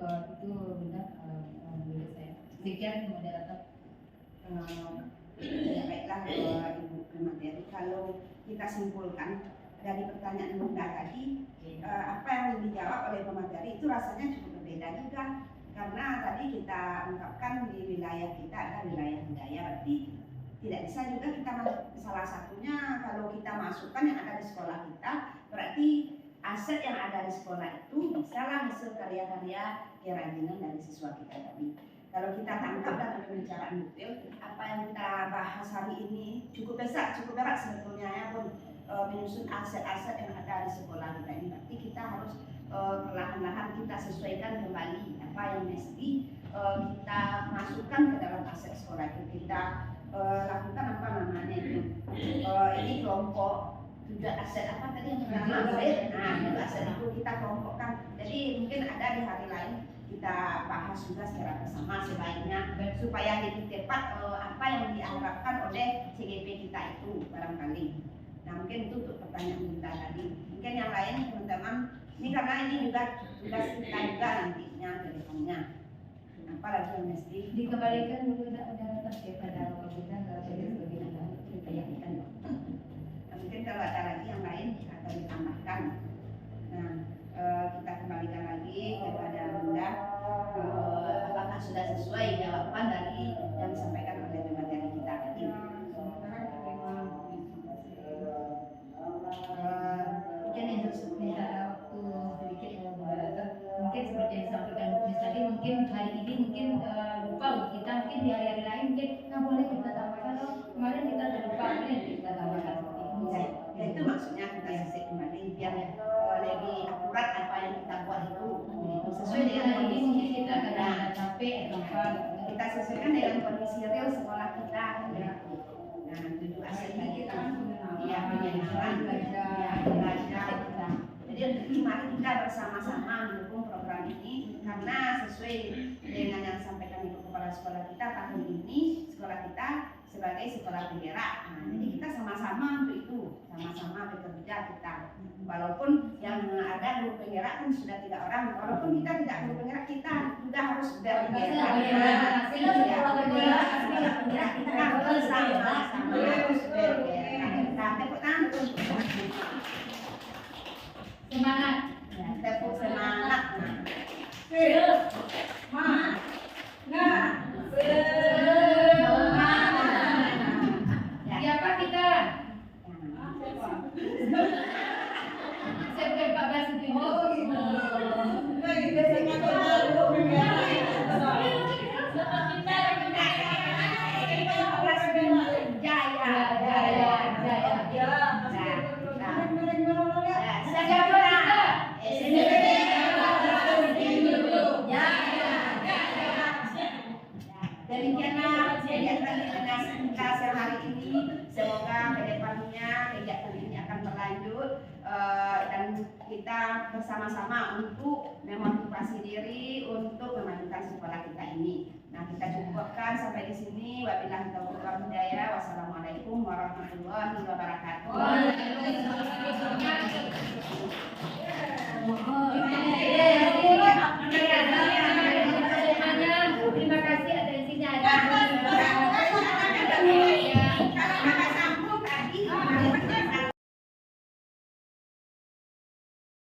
menurut saya. Demikian moderator. Ya baiklah Ibu Materi, kalau kita simpulkan dari pertanyaan Bunda tadi, apa yang dijawab oleh pemateri itu rasanya cukup berbeda juga, karena tadi kita ungkapkan di wilayah kita ada wilayah budaya, berarti tidak bisa juga kita salah satunya kalau kita masukkan yang ada di sekolah kita, berarti aset yang ada di sekolah itu bisalah hasil karya-karya kerajinan dari siswa kita tadi. Kalau kita tangkap dalam pembicaraan detail, apa yang kita bahas hari ini cukup besar, cukup berat sebetulnya ya pun menyusun aset-aset yang ada di sekolah kita ini. Berarti kita harus perlahan-lahan kita sesuaikan kembali apa yang mesti kita masukkan ke dalam aset sekolah itu. Kita lakukan apa namanya itu, ini kelompok tujuan aset apa tadi yang pertama, itu aset itu kita kelompokkan. Jadi mungkin ada di hari lain kita bahas juga secara bersama sebaiknya supaya lebih tepat apa yang diharapkan oleh CGP kita itu barangkali. Nah mungkin itu untuk pertanyaan Bunda tadi. Mungkin yang lain teman-teman, ini karena ini juga tugas kita juga nantinya ke depannya. Apa lagi yang mesti dikembalikan dulu pada atas kepada Bunda sebagai ditanyakan. Nah, mungkin kalau ada lagi yang lain akan ditambahkan. Nah kita kembalikan lagi kepada Bunda, apakah sudah sesuai jawaban dari yang disampaikan oleh pemateri kita tadi. Mungkin itu sebentar waktu sedikit ya moderator. Mungkin seperti yang disampaikan Miss tadi, mungkin hari ini mungkin lupa kita, mungkin di hari-hari lain mungkin boleh kita tambahkan. Kemarin kita terlupa, boleh kita tambahkan seperti ini. Ya itu maksudnya kita sisir kembali biar lebih akurat apa yang kita buat itu sesuai dengan hari ini. Mungkin kita kadang capek atau apa, kita sesuaikan dengan kondisi real sekolah kita. Nah tujuh aset tadi kita penyelenggara belajar. Jadi mari kita bersama-sama mendukung program ini karena sesuai dengan yang disampaikan Ibu Kepala Sekolah kita tahun ini, sekolah kita sebagai sekolah penggerak. Nah, jadi kita sama-sama untuk itu, sama-sama bekerja kita. Walaupun yang ada guru penggerak kan sudah 3 orang, walaupun kita tidak guru penggerak, kita juga harus bergerak. Kita bersama-sama harus bergerak. Nah, tepuk tangan untuk semangat, tepuk semangat. Siapa kita? Saya 14 itu. Demikianlah kegiatan kita hari ini. Semoga kedepannya kegiatan ini akan berlanjut dan kita bersama-sama untuk memotivasi diri untuk memajukan sekolah kita ini. Nah kita cukupkan sampai di sini. Wabillahi taufiq wal hidayah. Wassalamualaikum warahmatullahi wabarakatuh.